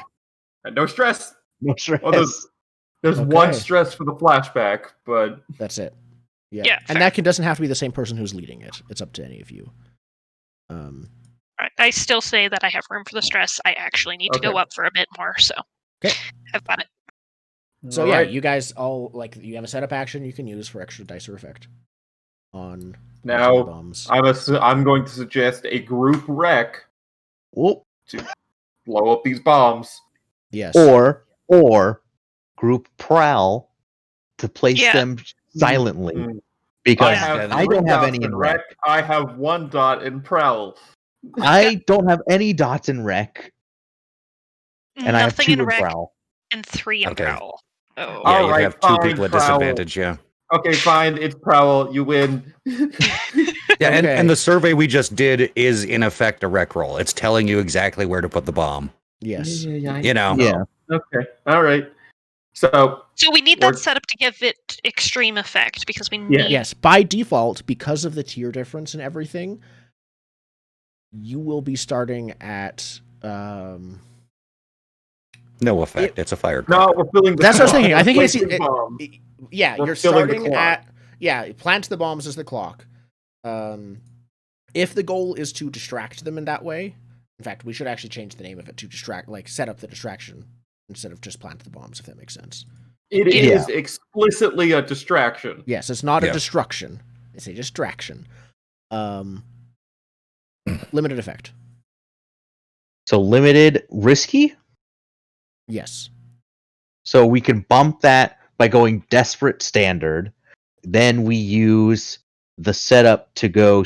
And no stress. No stress. Well, there's one Okay. stress for the flashback, but That's it. Yeah. Yeah, and fair. that doesn't have to be the same person who's leading it. It's up to any of you. Alright, I still say that I have room for the stress. I actually need to go Okay. up for a bit more, so Okay. I've got it. So all yeah, right. you guys all you have a setup action you can use for extra dice or effect on Now, bombs. I'm going to suggest a group wreck Whoop. to blow up these bombs. Yes. Or group prowl to place Yeah. them silently. Mm. Because have I three don't have dots any in wreck. rec. I have 1 dot in prowl. I don't have any dots in rec, and I have Nothing 2 in in rec prowl. and 3 in Okay. prowl. Oh. Yeah, All you right, have 2 fine, people at Prowl. disadvantage, yeah. Okay, fine. It's prowl. You win. Yeah, Okay. and the survey we just did is in effect a rec roll. It's telling you exactly where to put the bomb. Yes. You know? Yeah. Okay. All right. So So we need Or- that setup to give it extreme effect because we need. Yeah. Yes, by default, because of the tier difference and everything, you will be starting at. No effect. It's a No, firecracker. we're filling the That's what I was clock. thinking. I We're think it's placing bombs. yeah. We're You're filling the starting clock. at plant the bombs as the clock. If the goal is to distract them in that way, in fact, we should actually change the name of it to distract, like set up the distraction instead of just plant the bombs, if that makes sense. It is explicitly a distraction. Yes, it's not a Yeah. destruction; it's a distraction. Limited effect. So limited, risky. Yes. So we can bump that by going desperate standard. Then we use the setup to go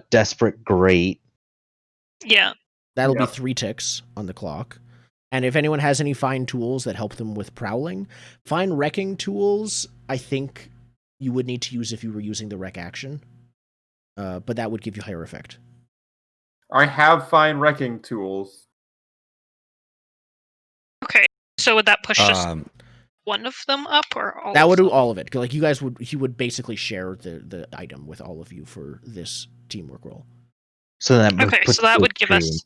desperate great. Yeah. That'll be Yep. 3 ticks on the clock. And if anyone has any fine tools that help them with prowling, fine wrecking tools, I think you would need to use if you were using the wreck action. But that would give you higher effect. I have fine wrecking tools. Okay. So would that push just Um, one of them up or all? That of would do them? all of it. Like he would basically share the item with all of you for this teamwork roll. So that Okay, puts so that the would give extreme. us.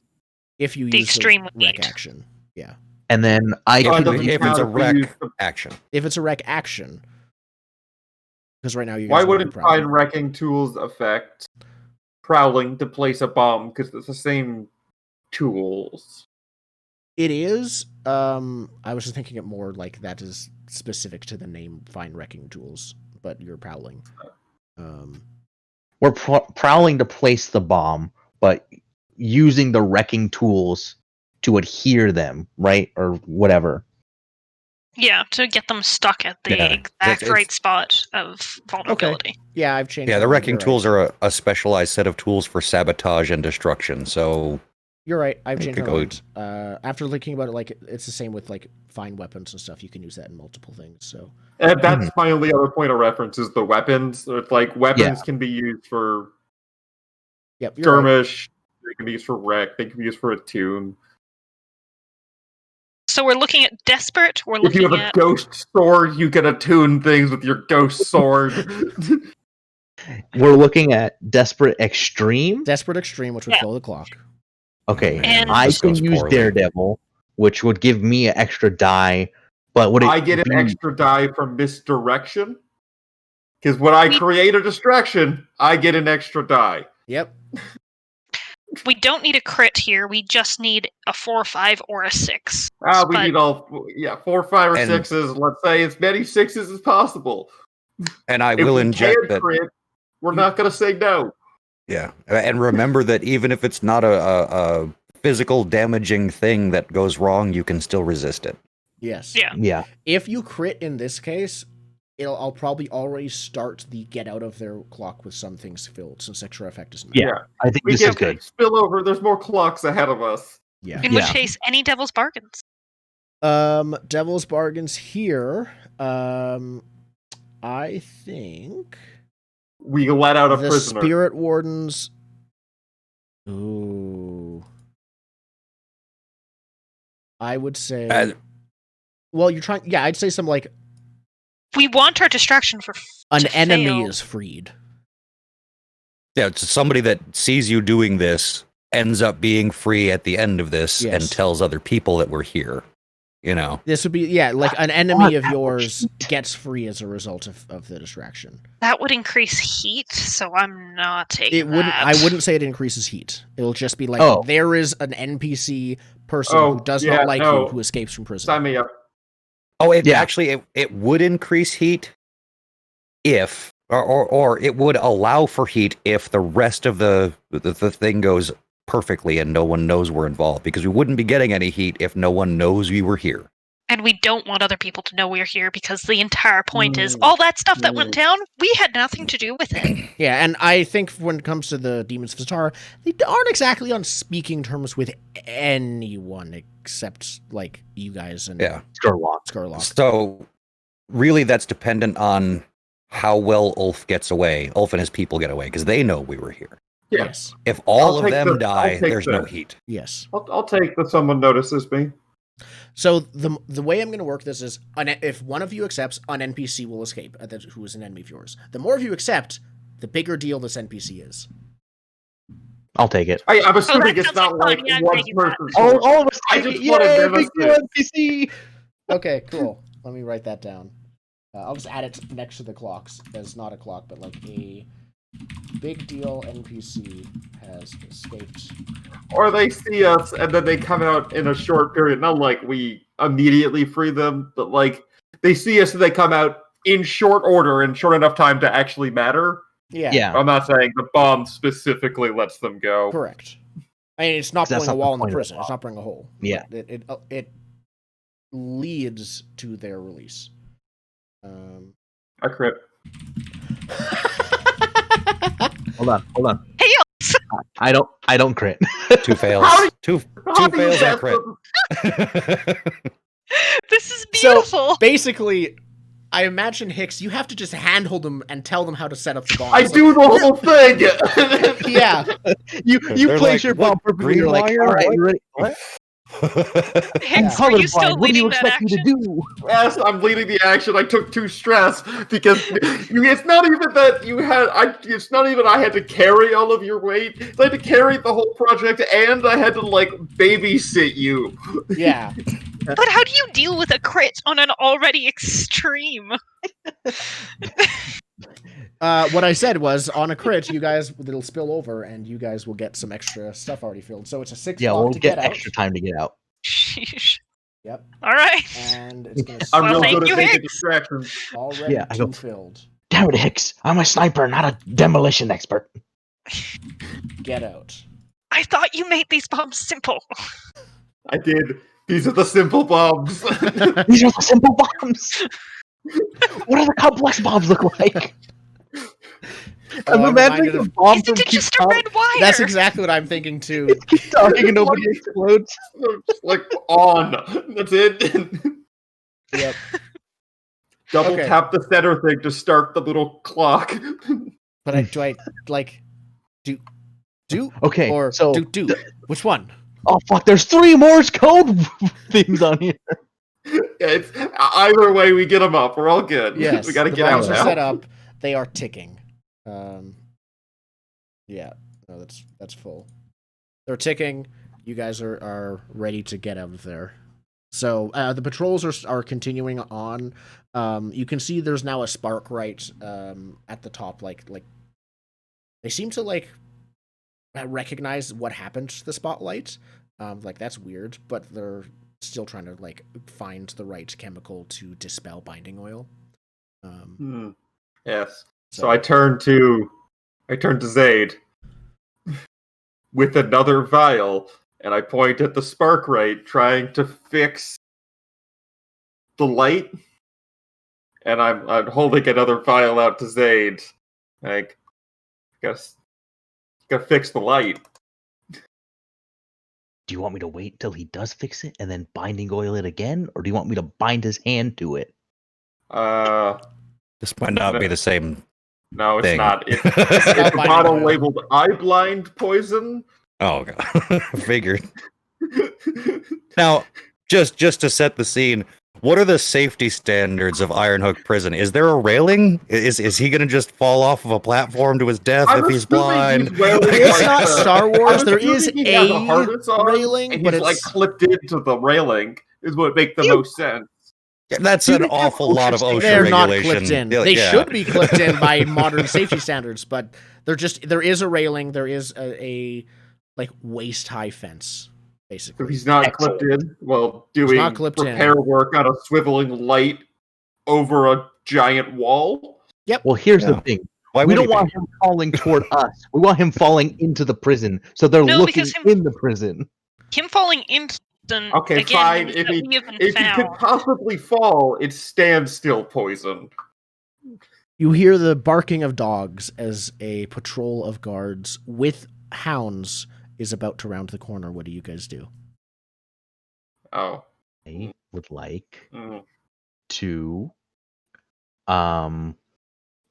If you The use extreme the would wreck need. action. Yeah. And then I So it can doesn't if count it's a if we use wreck the- action. If it's a wreck action. Because right now you guys Why are wouldn't prowling. fine wrecking tools affect prowling to place a bomb? Because it's the same tools. It is. I was just thinking it more like that is specific to the name fine wrecking tools, but you're prowling. we're prowling to place the bomb, but using the wrecking tools to adhere them, right, or whatever. Yeah, to get them stuck at the Yeah, exact it's- right spot of vulnerability. Yeah, I've changed. Yeah, that the one. wrecking You're tools right. are a specialized set of tools for sabotage and destruction. So You're right. I've You changed could my go- mind. After thinking about it, like it's the same with like fine weapons and stuff. You can use that in multiple things. So And that's my only other point of reference is the weapons. It's like weapons Yeah. can be used for yep, you're right. skirmish. They can be used for wreck. They can be used for attune. So we're looking at desperate. We're If you looking have a at ghost sword, you can attune things with your ghost sword. We're looking at desperate extreme. Desperate extreme, which would Yeah. fill the clock. Okay, And- I This can goes use poorly. Daredevil, which would give me an extra die. But would it I get an be- extra die from misdirection. Because when I We- create a distraction, I get an extra die. Yep. we don't need a crit here. We just need a 4, 5, or a 6. We But- need all 4, 5, or And- 6s. Let's say as many 6s as possible. and I If will we inject can that. crit, we're not going to say no. Yeah, and remember that even if it's not a physical damaging thing that goes wrong, you can still resist it. Yes. Yeah. Yeah, If you crit in this case, I'll probably already start the get out of their clock with some things filled, since extra effect is not. Yeah. I think We this get is good. spill over. There's more clocks ahead of us. Yeah. In which Yeah. case, any devil's bargains. Devil's bargains here. I think We let out a the prisoner. spirit wardens. Ooh. I would say. Well, you're trying. Yeah, I'd say some like We want our distraction for an to enemy fail. is freed. Yeah, it's somebody that sees you doing this ends up being free at the end of this Yes. and tells other people that we're here. You know, This would be like an enemy of yours gets free as a result of the distraction. That would increase heat, so I'm not taking It wouldn't. that. I wouldn't say it increases heat. It'll just be like Oh. there is an NPC person Oh, who does yeah, not like no. you who escapes from prison. Sign me up. Yeah. actually it would increase heat if or it would allow for heat if the rest of the thing goes perfectly and no one knows we're involved, because we wouldn't be getting any heat if no one knows we were here. And we don't want other people to know we're here because the entire point is all that stuff that went down, we had nothing to do with it. Yeah, and I think when it comes to the Demons of Zatara, they aren't exactly on speaking terms with anyone except like you guys and Yeah. Skurlock. So really that's dependent on how well Ulf gets away. Ulf and his people get away because they know we were here. Yeah. Yes, If all I'll of take them the- I'll die, take there's no the- heat. yes. I'll take that someone notices me. So the way I'm going to work this is, if one of you accepts, an NPC will escape, who is an enemy of yours. The more of you accept, the bigger deal this NPC is. I'll take it. I'm assuming that it's sounds not like like fun. Yeah, I'm one taking that. person's All, choice. all of us I take just it. wanna Yay, big deal demonstrate. NPC. Okay, cool. Let me write that down. I'll just add it next to the clocks as not a clock, but like a big deal NPC has escaped. Or they see us and then they come out in a short period. Not like we immediately free them, but like they see us and they come out in short order in short enough time to actually matter. Yeah, I'm not saying the bomb specifically lets them go. correct. I mean, it's not That's pulling not a the wall in the point of the prison. It's not burning a hole. Yeah. But it leads to their release. I crit. Hold on. Hey, I don't crit. 2 fails. How do Two How do you fails and a get crit. them? this is beautiful. Basically, I imagine Hicks, you have to just handhold them and tell them how to set up the bomb. I do the whole thing. Yeah. You They're place like, your what, bomb perfectly. green You're like, wire? all right, What? you ready? What? I'm Hicks, were you still colorblind. What do you leading that expect me action? to do? Yes, I'm leading the action. I took 2 stress because it's not even that you had. It's not even I had to carry all of your weight. I had to carry the whole project, and I had to like babysit you. Yeah. But how do you deal with a crit on an already extreme? What I said was, on a crit, you guys, it'll spill over, and you guys will get some extra stuff already filled. So it's a 6 Yeah, block we'll to get get extra out. time to get out. Sheesh. Yep. All right. And it's going to I'm Well, real thank good you, at making Hicks. distractions. already Yeah, I go- filled. Damn it, Hicks! I'm a sniper, not a demolition expert. Get out. I thought you made these bombs simple. I did. These are the simple bombs. These are the simple bombs. What do the complex bombs look like? I'm imagining a bomb Isn't from it just a red wire? That's exactly what I'm thinking too. keeps talking and nobody explodes. like on. That's it. Yep. Double Okay. tap the center thing to start the little clock. But do I like do Okay, or so do? Which one? oh fuck, there's 3 Morse code things on here. It's either way we get them up. We're all good. Yes. we got to the get out bombs are now. set up. They are ticking. Yeah. No, that's full. They're ticking. You guys are ready to get out of there. So the patrols are continuing on. You can see there's now a spark right at the top. Like they seem to like recognize what happened to the spotlight. Like that's weird, but they're still trying to like find the right chemical to dispel binding oil. Yes. So I turn to Zayd with another vial, and I point at the spark right, trying to fix the light. And I'm holding another vial out to Zayd. Like, gotta fix the light. Do you want me to wait till he does fix it and then binding oil it again, or do you want me to bind his hand to it? This might not be the same. No, it's thing. not. It's not a binding bottle oil. labeled eye blind poison. Oh, God. Figured. Now, just to set the scene, what are the safety standards of Ironhook Prison? Is there a railing? Is he going to just fall off of a platform to his death I'm if he's assuming blind? he's wearing, It's like, not the- Star Wars. I'm There assuming is he has a harness on, railing, and but he's like it's clipped into the railing. Is what makes the most sense. That's Do an they have awful lot of OSHA OSHA they're not regulation. clipped in. Yeah, They yeah. should be clipped in by modern safety standards, but there is a railing. There is a like waist high fence, So basically. he's not Excellent. clipped in while doing not clipped in. repair work on a swiveling light over a giant wall. Well, here's Yeah. the thing. Why We would don't he be? want him falling toward us. We want him falling into the prison. So they're No, looking because in the prison. Him falling into Okay, again fine. means If that he we have been if he could found. possibly fall, it's standstill poison. You hear the barking of dogs as a patrol of guards with hounds is about to round the corner. What do you guys do? Oh. I would like Mm. to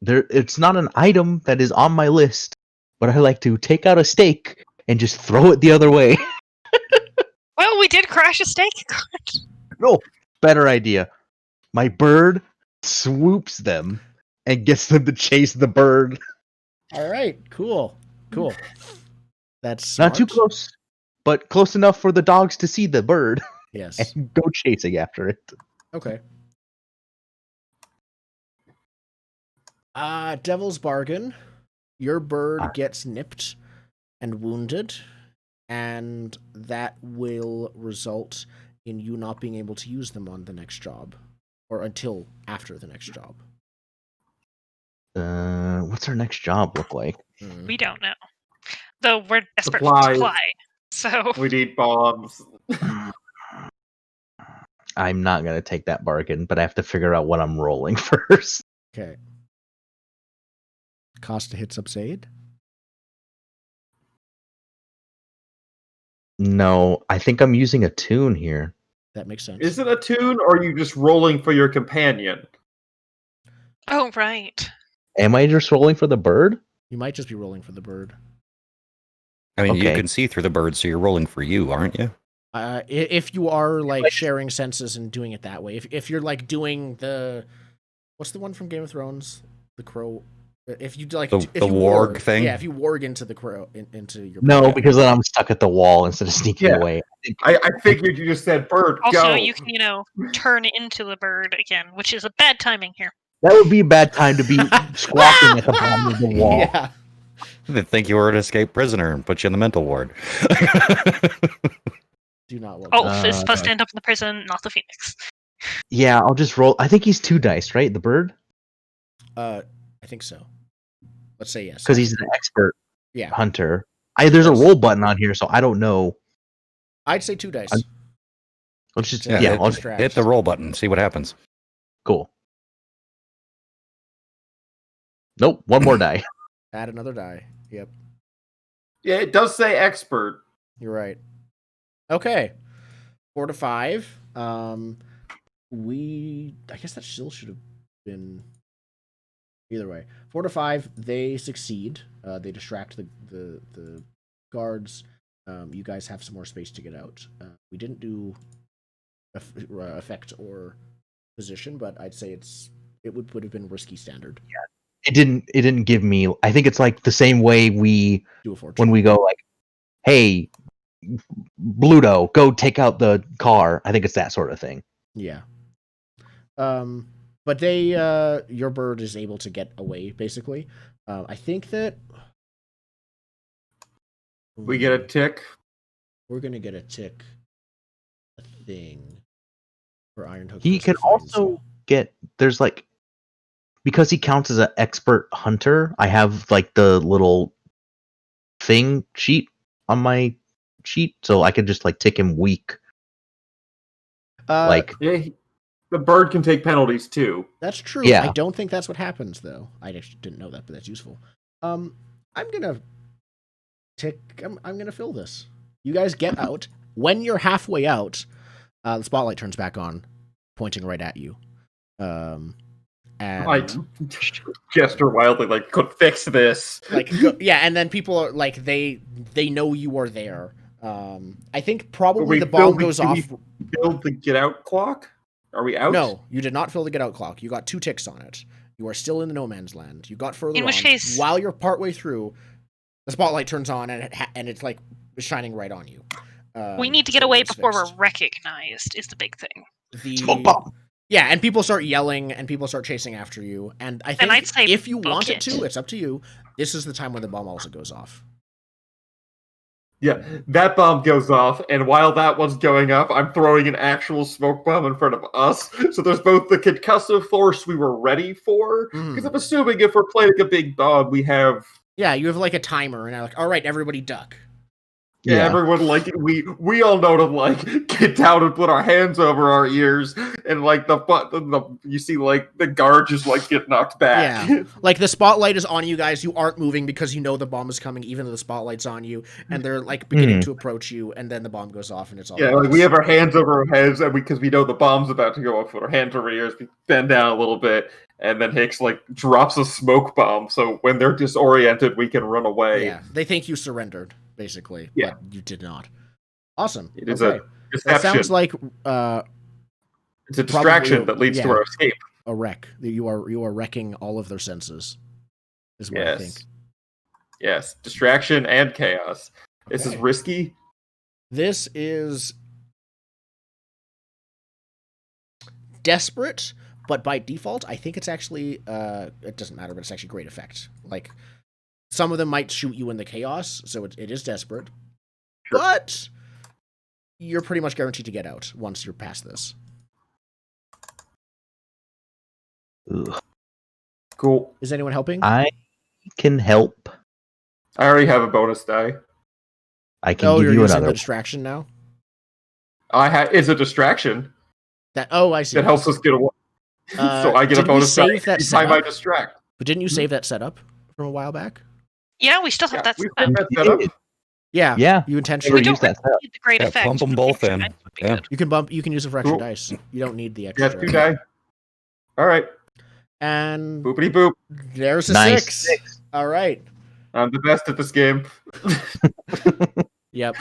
there it's not an item that is on my list, but I like to take out a stake and just throw it the other way. Well, we did crash a stake. No, better idea. My bird swoops them and gets them to chase the bird. All right, cool. That's Not too smart. close, but close enough for the dogs to see the bird Yes. and go chasing after it. Okay. Devil's bargain. Your bird gets nipped and wounded, and that will result in you not being able to use them on the next job, or until after the next job. What's our next job look like? We don't know. Though we're desperate for Supplies. supply. So We need bombs. I'm not gonna take that bargain, but I have to figure out what I'm rolling first. Okay. Cost to hit subsade. No, I think I'm using a tune here. That makes sense. Is it a tune, or are you just rolling for your companion? oh right. Am I just rolling for the bird? You might just be rolling for the bird. I mean, you Okay. can see through the bird, so you're rolling for you, aren't you? If you are like sharing senses and doing it that way, if you're like doing what's the one from Game of Thrones, the crow. If you like The if you warg thing? yeah. If you warg into the crow into your No, because then I'm stuck at the wall instead of sneaking Yeah. away. I figured you just said bird. Also, go. you can, turn into the bird again, which is a bad timing here. That would be a bad time to be squawking at the bottom of the wall. Yeah. They'd think you were an escaped prisoner and put you in the mental ward. Do not want. Ulf is supposed to end up in the prison, not the Phoenix. Yeah, I'll just roll. I think he's 2 dice, right? The bird? I think so. Let's say yes. Because he's an expert Yeah. hunter. There's a roll button on here, so I don't know. I'd say 2 dice. Let's just Yeah, yeah, hit I'll, distract. Hit the roll button, see what happens. cool. Nope, one more die. Add another die. Yep. Yeah, it does say expert. You're right. Okay. 4 to 5. I guess that still should have been either way. 4 to 5, they succeed. They distract the guards. You guys have some more space to get out. We didn't do effect or position, but I'd say it would have been risky standard. It didn't give me. I think it's like the same way we Do a fortune. when we go like, hey, Bluto, go take out the car. I think it's that sort of thing. Yeah. But your bird is able to get away, basically. I think that We get a tick. we're gonna get a tick, a thing for Iron Hook. He versus can Finds also You. get there's like because he counts as an expert hunter. I have like the little thing sheet on my sheet, so I could just like tick him weak. Like Yeah, the bird can take penalties too. That's true. Yeah. I don't think that's what happens though. I actually didn't know that, but that's useful. I'm gonna I'm gonna fill this. You guys get out. When you're halfway out, the spotlight turns back on, pointing right at you. And I gesture wildly, like, could fix this. and then people are like they know you are there. I think probably We the bomb filled goes did we off. Build the get out clock? Are we out? No, you did not fill the get out clock. You got 2 ticks on it. You are still in the no man's land. You got further In which on. case- While you're partway through, the spotlight turns on and it's like shining right on you. We need to get so away it's before fixed. we're recognized, is the big thing. smoke bomb. Yeah, and people start yelling and people start chasing after you. And I think I'd say if you book want it it. to, it's up to you. This is the time when the bomb also goes off. Yeah, that bomb goes off, and while that one's going up, I'm throwing an actual smoke bomb in front of us. So there's both the concussive force we were ready for, because I'm assuming if we're planting a big bomb, we have Yeah, you have like a timer, and I'm like, all right, everybody duck. Yeah, everyone we all know to like get down and put our hands over our ears, and like the you see like the guard just like get knocked back. Yeah, like the spotlight is on you guys. You aren't moving because you know the bomb is coming, even though the spotlight's on you, and they're like beginning to approach you, and then the bomb goes off, and it's all. Yeah, like we have our hands over our heads, and because we know the bomb's about to go off, with our hands over our ears, we bend down a little bit, and then Hicks like drops a smoke bomb, so when they're disoriented, we can run away. Yeah, they think you surrendered, basically. Yeah. But you did not. Awesome. It is okay. a That deception. sounds like It's a distraction that leads to yeah. our escape. a wreck. You are wrecking all of their senses. Is what I think. Yes, distraction and chaos. This is Okay. risky. This is desperate, but by default, I think it's actually it doesn't matter, but it's actually great effect. Like some of them might shoot you in the chaos, so it is desperate. Sure. But you're pretty much guaranteed to get out once you're past this. Ugh. Cool. Is anyone helping? I can help. I already have a bonus die. I can give you're you using another the one. distraction now. It's a distraction I see. that helps us get away. So I get a didn't you bonus die save that every time I setup? distract. But didn't you save that setup from a while back? Yeah, we still have that. We set have up. that set up. Yeah. Yeah. You We intentionally Never use don't that setup. need the great Yeah, effect. bump 'em but both the extra in. dice would be Yeah. good. You can use it for extra Cool. dice. You don't need the Yeah, extra. 2 die. All right. And Boopity boop. there's a Nice. 6. All right. I'm the best at this game. Yep.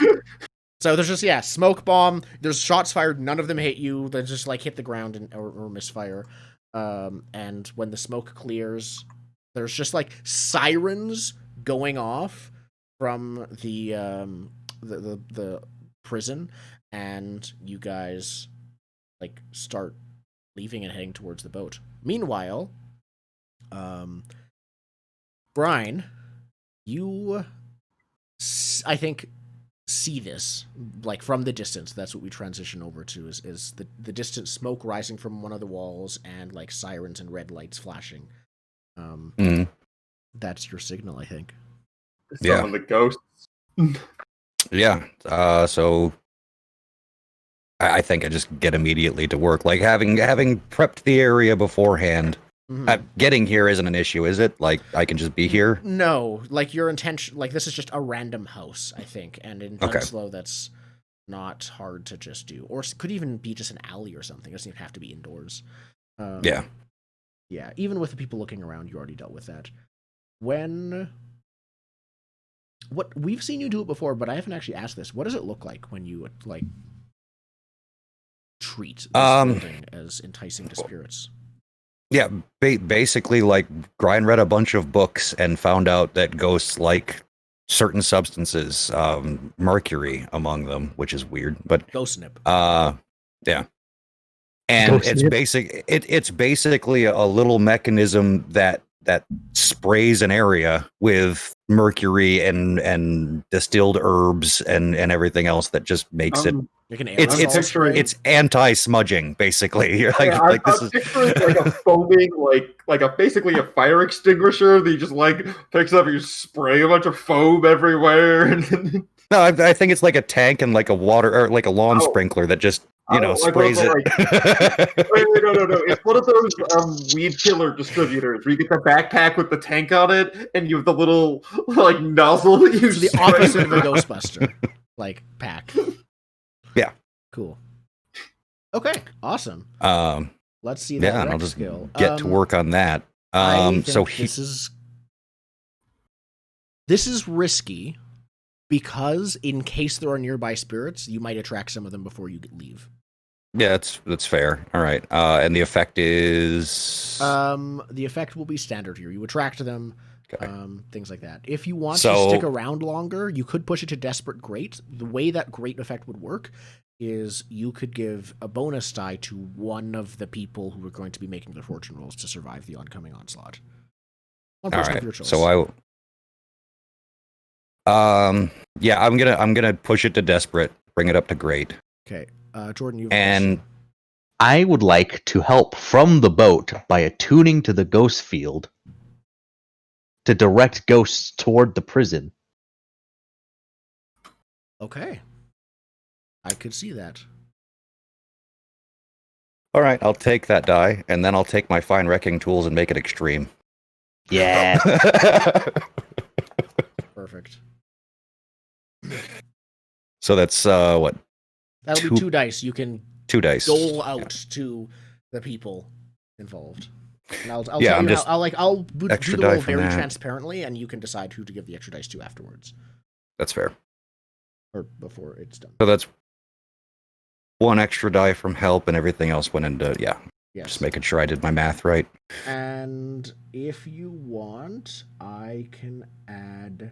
So there's just smoke bomb. There's shots fired. None of them hit you. They just like hit the ground or misfire. And when the smoke clears, there's just like sirens going off from the prison, and you guys like start leaving and heading towards the boat. Meanwhile, Brian, you I think see this like from the distance. That's what we transition over to is the distant smoke rising from one of the walls and like sirens and red lights flashing. Mhm. That's your signal, I think. Yeah. Summon the ghosts. Yeah. So I think I just get immediately to work. Like having prepped the area beforehand. Mhm. Getting here isn't an issue, is it? Like I can just be here. No, like your intention, like this is just a random house, I think, and in Okay. Dunslow, that's not hard to just do, or could even be just an alley or something. It doesn't even have to be indoors. Yeah. Yeah. Even with the people looking around, you already dealt with that. What we've seen you do it before, but I haven't actually asked this. What does it look like when you like treat this building as enticing to spirits? Yeah, basically, like, Grind read a bunch of books and found out that ghosts like certain substances, mercury among them, which is weird, but Ghost nip. yeah. And Ghost it's nip. it's basically a little mechanism that sprays an area with mercury and distilled herbs and everything else that just makes it. Like an It's aerosol spray? it's anti-smudging, basically. You're like, Yeah, like I'm this is picturing like a foaming, like a basically a fire extinguisher that you just like picks up and you spray a bunch of foam everywhere. And no, I think it's like a tank and like a water or like a lawn Oh. sprinkler that just Oh, sprays it. wait, no. It's one of those weed killer distributors where you get the backpack with the tank on it, and you have the little like nozzle that you It's the spray. opposite of a Ghostbuster like pack. Yeah. Cool. Okay. Awesome. Let's see that Yeah, and I'll rec just skill. get to work on that. I think So this is risky because in case there are nearby spirits, you might attract some of them before you leave. yeah, that's fair. All right. And the effect is The effect will be standard here. You attract them, okay. things like that. If you want to So- stick around longer, you could push it to Desperate Great. The way that Great effect would work is you could give a bonus die to one of the people who are going to be making their fortune rolls to survive the oncoming onslaught. One All person of right. your choice. So yeah, I'm gonna push it to desperate, bring it up to great, Okay. Jordan, you have a and question. I would like to help from the boat by attuning to the ghost field to direct ghosts toward the prison. Okay. I could see that. all right, I'll take that die, and then I'll take my fine wrecking tools and make it extreme. Yeah. Perfect. So that's what, That'll be Two- 2 dice. You can 2 dice. dole out to the people involved. And I'll Yeah, tell I'm you just I'll do extra the die roll from very that. transparently, and you can decide who to give the extra dice to afterwards. That's fair. or before it's done. So that's 1 extra die from help, and everything else went into Yes. Just making sure I did my math right. And if you want, I can add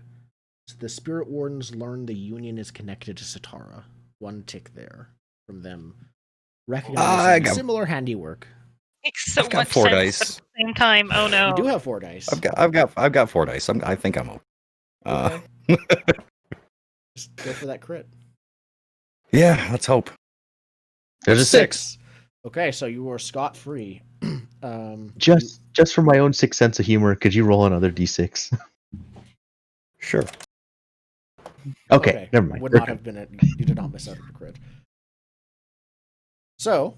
the Spirit Wardens learn the Union is connected to Satara. 1 tick there from them recognizing similar handiwork. Makes so I've got much 4 sense, dice. but at the same time, oh no. You do have 4 dice. I've got 4 dice. I think I'm okay. Okay. Just go for that crit. Yeah, let's hope. There's a 6. Okay, so you are scot-free. Just for my own sick sense of humor, could you roll another d6? Sure. Okay, never mind. Would We're not have been you did not miss out on the crit. So,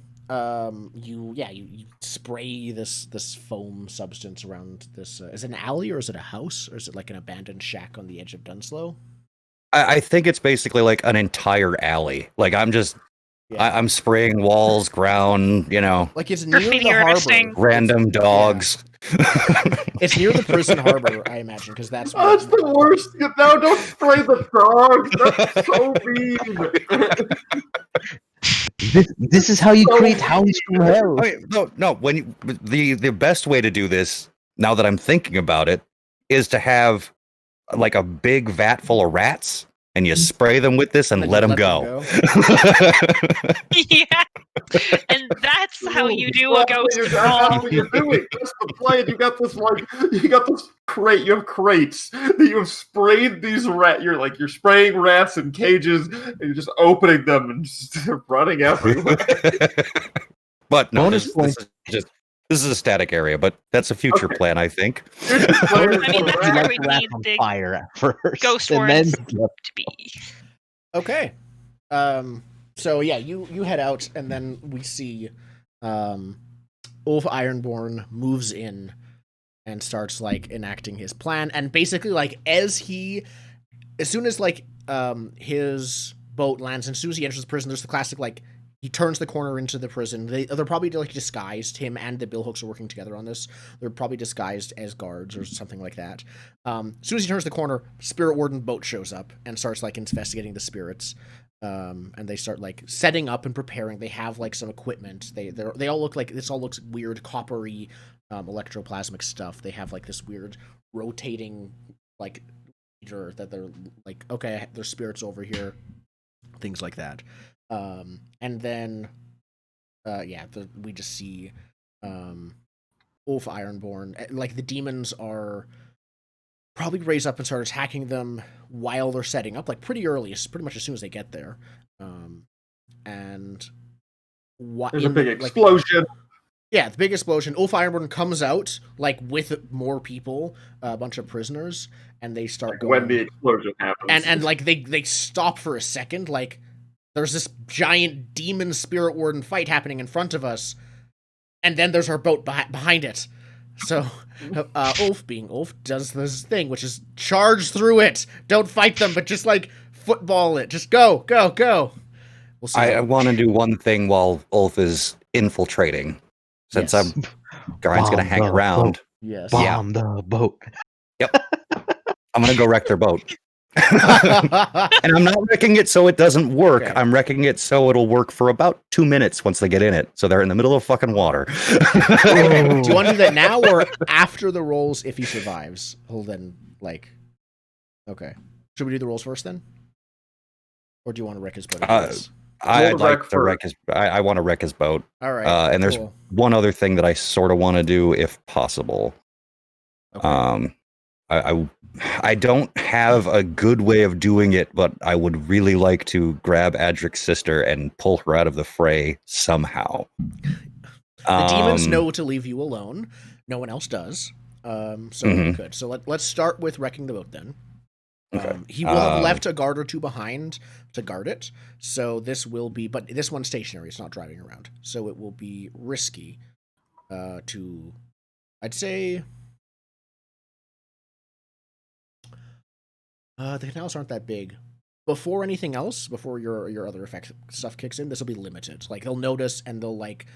you spray this foam substance around this. Is it an alley or is it a house or is it like an abandoned shack on the edge of Dunslow? I think it's basically like an entire alley. Like I'm just, I'm spraying walls, ground, like it's near Graffiti the harbor. artisting. random dogs. It's near the prison harbor, I imagine, because that's Oh, that's the worst. No, don't spray the dogs. That's so mean. This is how you create hounds from hell. Okay, no. When the best way to do this, now that I'm thinking about it, is to have like a big vat full of rats, and you spray them with this and let them go. Yeah, and that's how you do a ghost That's roll. what you're doing. That's the plan. You got this crate. You have crates that you have sprayed these You're spraying rats in cages, and you're just opening them and they're running everywhere. But no, Bonus point. This is a static area, but that's a future plan, I think. I mean, that's You where like we the rat need on the fire at first, ghost and then warrants to be. Okay. So yeah, you head out, and then we see Ulf Ironborn moves in and starts like enacting his plan, and basically like as soon as like his boat lands, and as soon as he enters the prison, there's the classic like he turns the corner into the prison. They're probably like disguised. Him and the billhooks are working together on this. They're probably disguised as guards or something like that. As soon as he turns the corner, Spirit Warden boat shows up and starts like investigating the spirits. And they start like setting up and preparing. They have like some equipment. They all look like this. All looks weird, coppery, electroplasmic stuff. They have like this weird rotating like meter that they're like, okay, there's spirits over here, things like that. And then, we just see Ulf Ironborn. Like the demons are probably raise up and start attacking them while they're setting up, like pretty early, pretty much as soon as they get there. And There's a big explosion. Yeah, the big explosion. Ulf Ironborn comes out like with more people, a bunch of prisoners, and they start going. When the explosion happens, and like they stop for a second, like. There's this giant demon Spirit Warden fight happening in front of us, and then there's our boat behind it. So, Ulf, being Ulf, does this thing, which is charge through it. Don't fight them, but just like football it. Just go. We'll see. I want to do one thing while Ulf is infiltrating, since Yes. Garin's going to hang around. Boat. Yes. Bomb the boat. Yep. I'm going to go wreck their boat. And I'm not wrecking it so it doesn't work. Okay. I'm wrecking it so it'll work for about 2 minutes once they get in it. So they're in the middle of fucking water. Do you want to do that now or after the rolls? If he survives, he'll then like. Okay. Should we do the rolls first then? Or do you want to wreck his boat? I'd like to wreck his. I want to wreck his boat. All right. And there's cool. one other thing that I sort of want to do, if possible. Okay. I don't have a good way of doing it, but I would really like to grab Adric's sister and pull her out of the fray somehow. The demons know to leave you alone. No one else does. So you could. So let's start with wrecking the boat then. Okay. He will have left a guard or two behind to guard it. So this will be, but this one's stationary. It's not driving around. So it will be risky to, I'd say. The canals aren't that big. Before anything else, before your other effect stuff kicks in, this will be limited. Like they'll notice and they'll like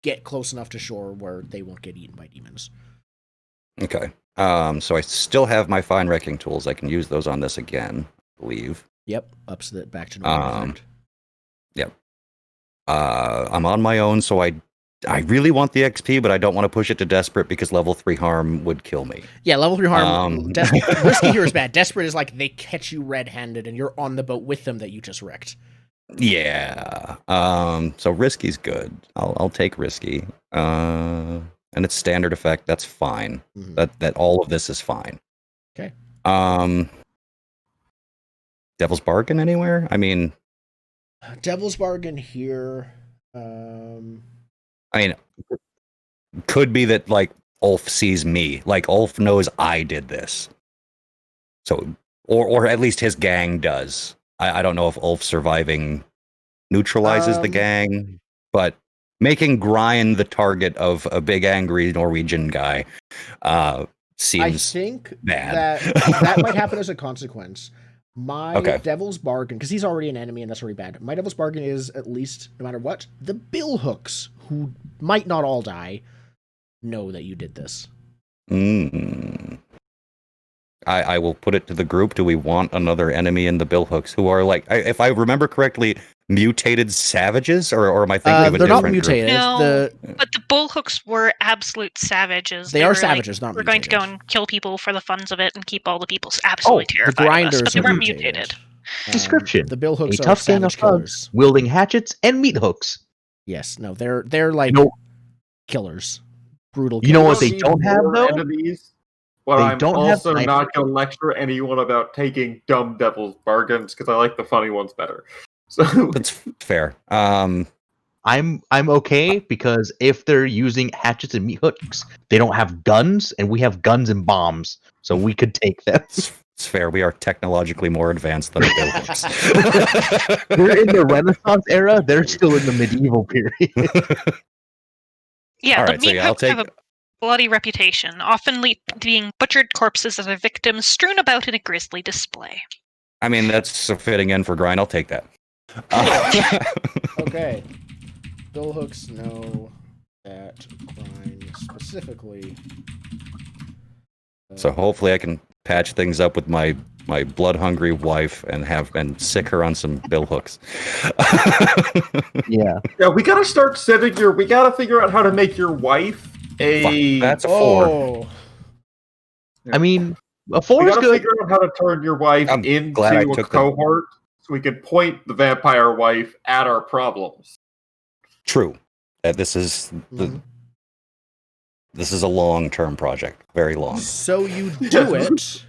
get close enough to shore where they won't get eaten by demons. Okay. So I still have my fine wrecking tools. I can use those on this again, I believe. Yep, ups it back to normal effect. Yep. I'm on my own, so I really want the XP, but I don't want to push it to desperate because level 3 harm would kill me. Yeah, level 3 harm. Risky here is bad. Desperate is like they catch you red-handed and you're on the boat with them that you just wrecked. Yeah. So risky's good. I'll take risky. And it's standard effect. That's fine. That all of this is fine. Okay. Devil's Bargain anywhere? I mean, Devil's Bargain here. I mean, could be that like Ulf sees me. Like Ulf knows I did this. So, or at least his gang does. I don't know if Ulf surviving neutralizes the gang, but making Grind the target of a big angry Norwegian guy seems I think bad. that might happen as a consequence. My Devil's Bargain, because he's already an enemy and that's already bad. My Devil's Bargain is, at least, no matter what, the billhooks, who might not all die, know that you did this. I will put it to the group. Do we want another enemy in the billhooks who are like, if I remember correctly, mutated savages, or am I thinking of a they're different not mutated. No, but the bullhooks were absolute savages. They are were savages, like, not we're mutated. going to go and kill people for the funds of it and keep all the people absolutely terrified the grinders of us, but they weren't mutated. mutated. Description: the billhooks a are tough gang of savage killers. thugs wielding hatchets and meat hooks. Yes, no, they're like killers, brutal. You know what killers. they don't have though? Enemies, but They I'm don't also have not going to lecture anyone about taking dumb devil's bargains because I like the funny ones better. So that's fair. I'm okay because if they're using hatchets and meat hooks, they don't have guns, and we have guns and bombs, so we could take them. It's fair. We are technologically more advanced than the billhooks. We're in the Renaissance era. They're still in the medieval period. Yeah, All the right, so meat yeah, I'll hooks have a bloody reputation, often being butchered corpses of their victims strewn about in a grisly display. I mean, that's a fitting end for Grind. I'll take that. Okay. Billhooks know that Grind specifically. So hopefully I can patch things up with my blood-hungry wife and sick her on some billhooks. Yeah, we gotta start setting we gotta figure out how to make your wife a. That's a 4. Oh. I mean, a 4 is We gotta good. figure out how to turn your wife into a cohort so we can point the vampire wife at our problems. True. This is this is a long-term project, very long. So you do it,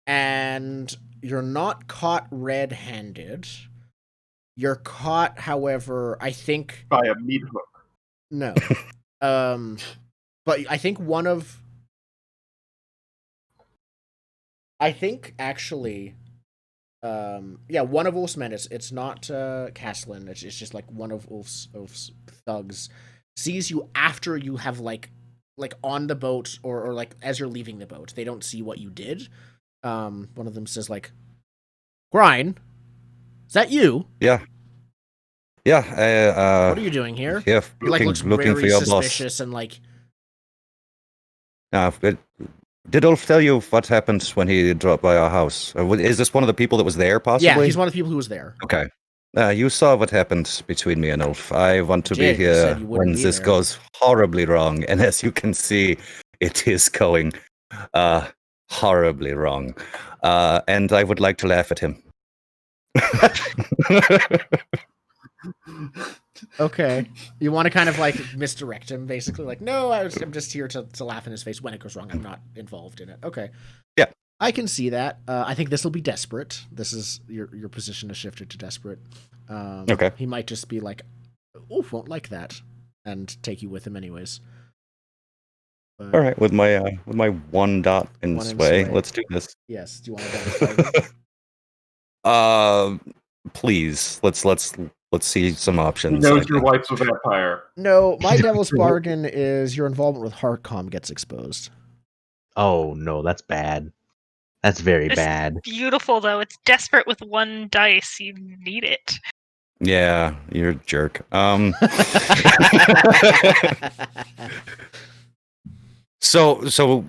and you're not caught red-handed. You're caught, however, I think by a meat hook. No, but I think actually, one of Ulf's men. It's not Caslin. It's just like one of Ulf's thugs sees you after you have like on the boat or like as you're leaving the boat. They don't see what you did. One of them says like, "Grind, is that you?" Yeah. What are you doing here? Yeah, He like looks looking very for your suspicious boss. and like. Did Ulf tell you what happened when he dropped by our house? Is this one of the people that was there, possibly? Yeah, he's one of the people who was there. Okay. You saw what happened between me and Ulf. I want to be here when this goes horribly wrong. And as you can see, it is going horribly wrong. And I would like to laugh at him. Okay. You want to kind of like misdirect him, basically. Like, no, I'm just here to laugh in his face when it goes wrong. I'm not involved in it. Okay. Yeah. I can see that. I think this will be desperate. This is your position has shifted to desperate. Okay. He might just be like, "Oof, won't like that," and take you with him anyways. But, all right, with my 1 dot in sway, let's do this. Yes. Do you want to please let's see some options. He knows your wife's a vampire. No, my devil's bargain is your involvement with Heartcom gets exposed. Oh no, that's bad. That's very bad. Beautiful though. It's desperate with 1 dice. You need it. Yeah, you're a jerk. So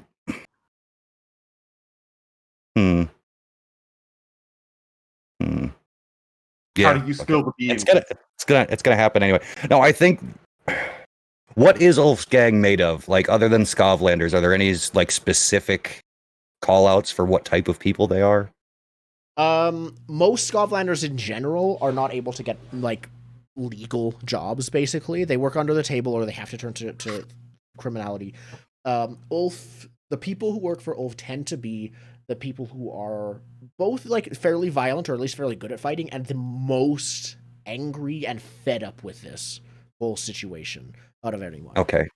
How do you spill the beans? It's gonna happen anyway. No, I think. What is Ulf's gang made of? Like, other than Skovlanders, are there any like specific call-outs for what type of people they are? Most Skovlanders in general are not able to get like legal jobs. Basically, they work under the table or they have to turn to criminality. Ulf, the people who work for Ulf tend to be the people who are both like fairly violent or at least fairly good at fighting, and the most angry and fed up with this whole situation out of anyone. Okay,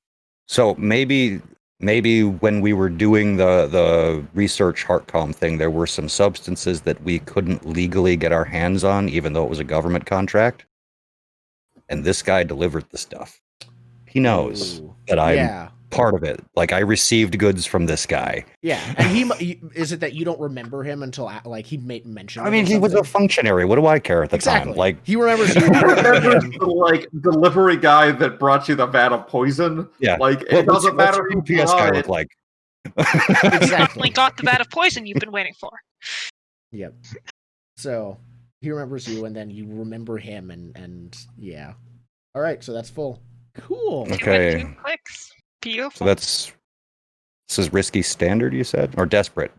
so maybe when we were doing the research Heartcom thing, there were some substances that we couldn't legally get our hands on, even though it was a government contract. And this guy delivered the stuff. He knows that I'm part of it. Like, I received goods from this guy. Yeah, and he is it that you don't remember him until like he made mention? I mean, he was a functionary. What do I care at the time? Like, he remembers you. He remembers the like delivery guy that brought you the vat of poison. Yeah, like it doesn't matter who PS guy look like. Exactly. We got the vat of poison you've been waiting for. Yep. So he remembers you, and then you remember him, and yeah. All right, so that's full. Cool. Okay. 2 clicks. Beautiful. So this is risky standard, you said, or desperate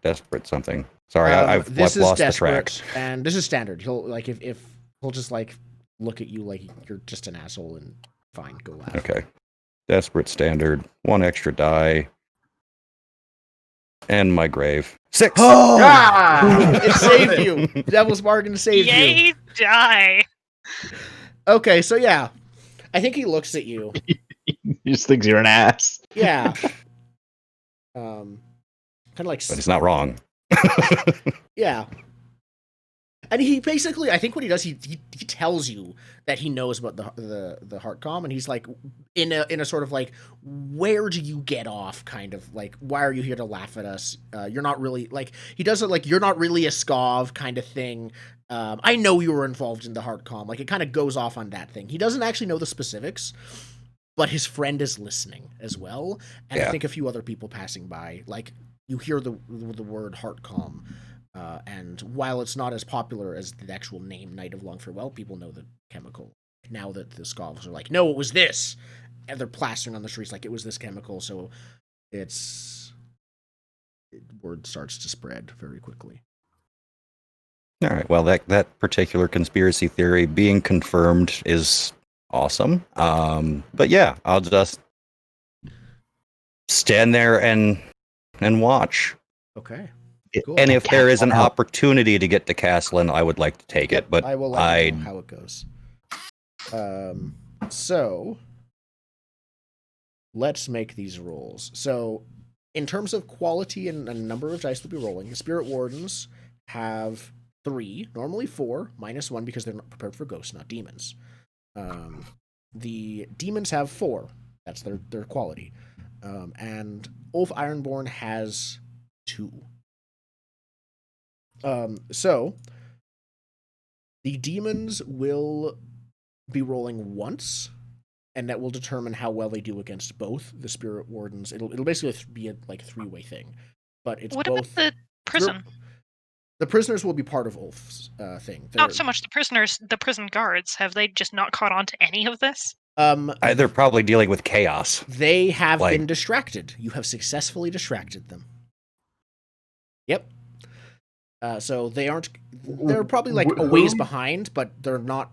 something. Sorry, I've lost the track. And this is standard. He'll like if he'll just like look at you like you're just an asshole and fine, go laugh. Okay, desperate standard. 1 extra die, and my grave 6. Oh, it saved you. Devil's bargain saved you. Yay, die. Okay, so yeah, I think he looks at you. He just thinks you're an ass. Yeah. Kind of like. But he's not wrong. Yeah. And he basically, I think what he does, he tells you that he knows about the Heartcom, and he's like in a sort of like, where do you get off kind of like, why are you here to laugh at us? You're not really like, he does it like, you're not really a Skov kind of thing. I know you were involved in the Heartcom. Like, it kind of goes off on that thing. He doesn't actually know the specifics, but his friend is listening as well, and I think a few other people passing by. Like, you hear the word Heartcom. And while it's not as popular as the actual name Night of Long Farewell, people know the chemical. Now that the Skovs are like, no, it was this! And they're plastering on the streets like it was this chemical, so word starts to spread very quickly. All right, well, that particular conspiracy theory being confirmed is awesome. But yeah, I'll just stand there and watch. Okay. Cool. And if there is an opportunity to get to Castlin, I would like to take it, but I will let you know how it goes. So let's make these rolls. So in terms of quality and a number of dice we'll be rolling, the Spirit Wardens have 3, normally 4, -1 because they're not prepared for ghosts, not demons. The demons have 4. That's their quality. And Ulf Ironborn has 2. So the demons will be rolling once, and that will determine how well they do against both the Spirit Wardens. It'll basically be a 3-way thing, but it's what both. About the prison? The prisoners will be part of Ulf's thing. Not so much the prisoners, the prison guards. Have they just not caught on to any of this? They're probably dealing with chaos. They have been distracted. You have successfully distracted them. Yep. So they're probably like a ways behind, but they're not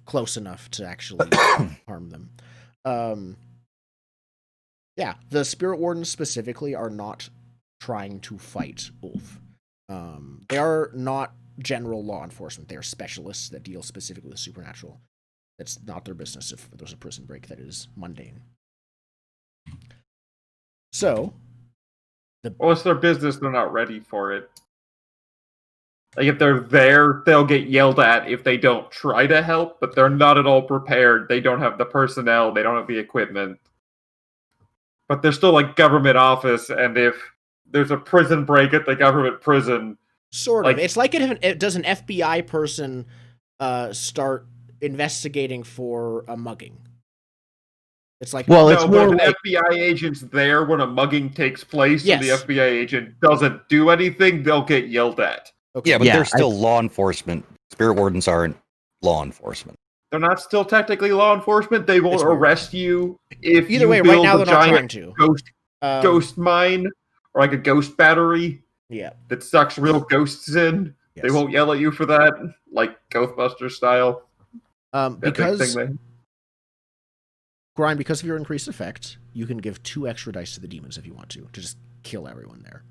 close enough to actually harm them. Yeah, the Spirit Wardens specifically are not trying to fight Ulf. They are not general law enforcement. They are specialists that deal specifically with supernatural. That's not their business if there's a prison break that is mundane. So, it's their business. They're not ready for it. Like, if they're there, they'll get yelled at if they don't try to help, but they're not at all prepared. They don't have the personnel. They don't have the equipment. But they're still like government office, and if there's a prison break at the government prison... Sort of. It's like it does an FBI person start investigating for a mugging. It's like... Well, it's more like... an FBI agent's there when a mugging takes place, and the FBI agent doesn't do anything, they'll get yelled at. Okay. Yeah, but they're still law enforcement. Spirit Wardens aren't law enforcement. They're not still technically law enforcement. They won't It's weird. arrest you if Either you way, right build now a they're not trying giant to. ghost mine or like a ghost battery Yeah. that sucks real ghosts in. Yes. They won't yell at you for that, like Ghostbusters style. That big Because thing Grind, because of your increased effect, you can give 2 extra dice to the demons if you want to just kill everyone there.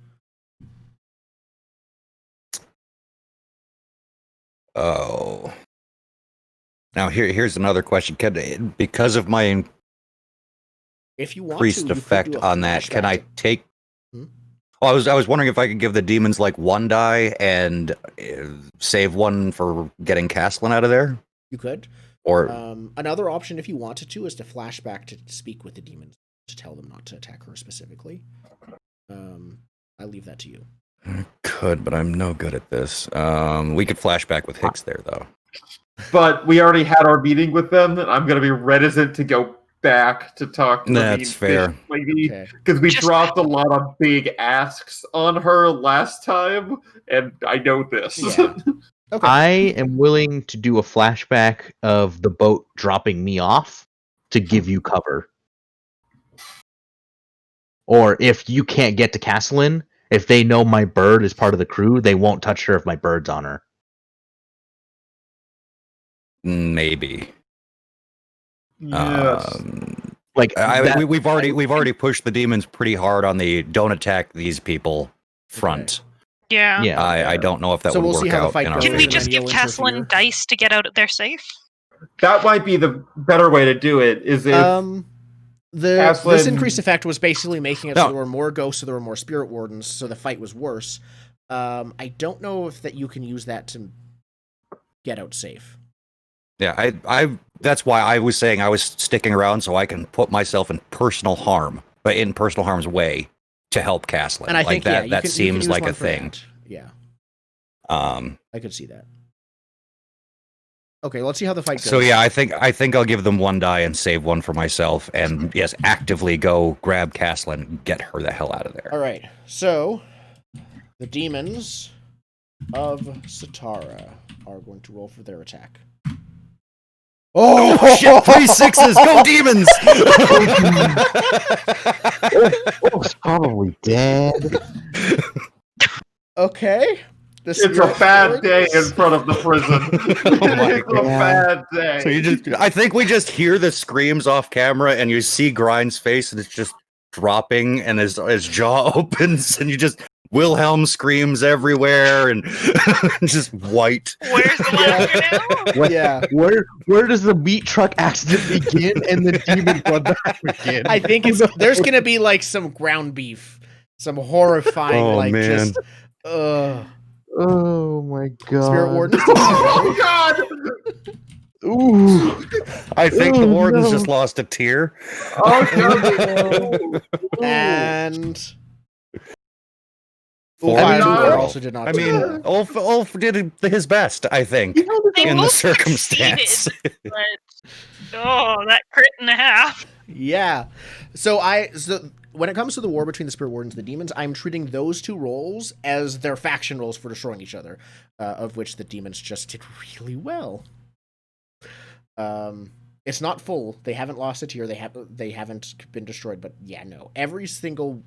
Oh. Now here's another question. Because of my If you want increased to, you effect could do a on that, can I flashback. take? Hmm? Oh, I was wondering if I could give the demons like 1 die and save 1 for getting Caslin out of there, You could. or Another option, if you wanted to, is to flashback to speak with the demons to tell them not to attack her specifically. I leave that to you. I could, but I'm no good at this. We could flashback with Hicks there though. But we already had our meeting with them, and I'm going to be reticent to go back to talk to the mean That's fair. fish lady Okay. because we Just- dropped a lot of big asks on her last time, and I know this. Yeah. Okay. I am willing to do a flashback of the boat dropping me off to give you cover. Or if you can't get to Caslin, if they know my bird is part of the crew, they won't touch her if my bird's on her. Maybe. Yes. Like that- We've already pushed the demons pretty hard on the don't attack these people front. Yeah. yeah. I don't know if that So would we'll see work how the out fight in our goes. Can we Or just then give you'll Caslin interfere. dice to get out there safe? That might be the better way to do it, is if This Caslin- increased effect was basically making it No. so there were more ghosts, so there were more spirit wardens, so the fight was worse. I don't know if that you can use that to get out safe. Yeah, I that's why I was saying I was sticking around so I can put myself in personal harm, but in personal harm's way to help Caslin. And I like think yeah, that you can seems use like one a for thing. that. Yeah, Um I could see that. Okay, let's see how the fight goes. so yeah, I think I'll give them 1 die and save 1 for myself and yes, actively go grab Caslin and get her the hell out of there. All right, so the demons of Satara are going to roll for their attack. Oh shit, 3 6s, go demons! It's probably dead. Okay. it's a bad day in front of the prison. Oh my It's a bad day. So I think we just hear the screams off camera and you see Grind's face and it's just dropping and his jaw opens and you just Wilhelm screams everywhere and just white. Where's the laughter now? Yeah, Where does the meat truck accident begin and the demon bloodbath begin? I think there's gonna be like some ground beef, some horrifying Oh, like man. just. Ugh. Oh my god. Spirit Warden. Oh God! Ooh. I think the Oh, warden's no. just lost a tear. Oh God! And Four Ulf to zero. also did not. I mean, Ulf did his best, I think, They in the both circumstance. succeeded, but that crit and a half. yeah. So when it comes to the war between the Spirit Wardens and the demons, I'm treating those 2 rolls as their faction rolls for destroying each other, of which the demons just did really well. It's not full. They haven't lost a tier. They haven't been destroyed. But yeah, no. Every single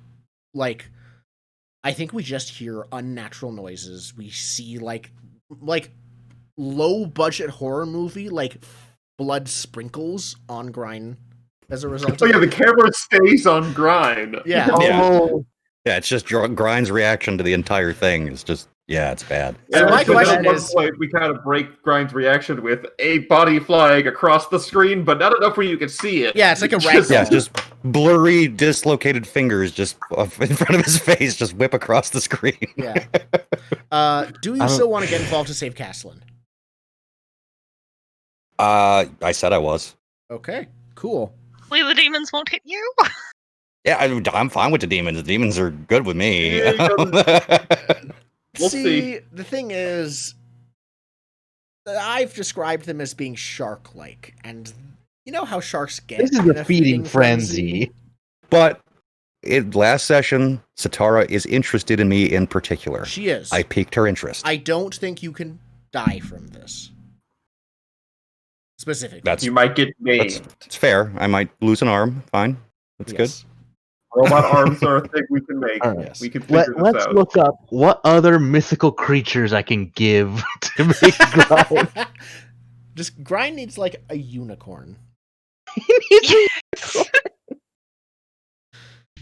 I think we just hear unnatural noises. We see like low budget horror movie like blood sprinkles on Grind as a result. Oh of yeah, the camera stays on Grind. Yeah. Oh, Yeah, it's just Grind's reaction to the entire thing is just, yeah, it's bad. So my then question at one is- point, we kind of break Grind's reaction with a body flying across the screen, but not enough where you can see it. Yeah, it's like a Just- ragdoll. Yeah, just blurry, dislocated fingers just in front of his face just whip across the screen. Yeah. Do you don't- still want to get involved to save Caslin? I said I was. Okay, cool. Hopefully the demons won't hit you. Yeah, I'm fine with the demons. The demons are good with me. Yeah, We'll see. The thing is, I've described them as being shark-like, and you know how sharks get. this is in a feeding frenzy. But in last session, Satara is interested in me in particular. She is. I piqued her interest. I don't think you can die from this. specifically. That's You might get maimed. it's fair. I might lose an arm. Fine. That's good. Yes. Robot arms are a thing we can make. All right. Yes. We can figure this Let's out. look up what other mythical creatures I can give to make grind. Just Grind needs like a unicorn.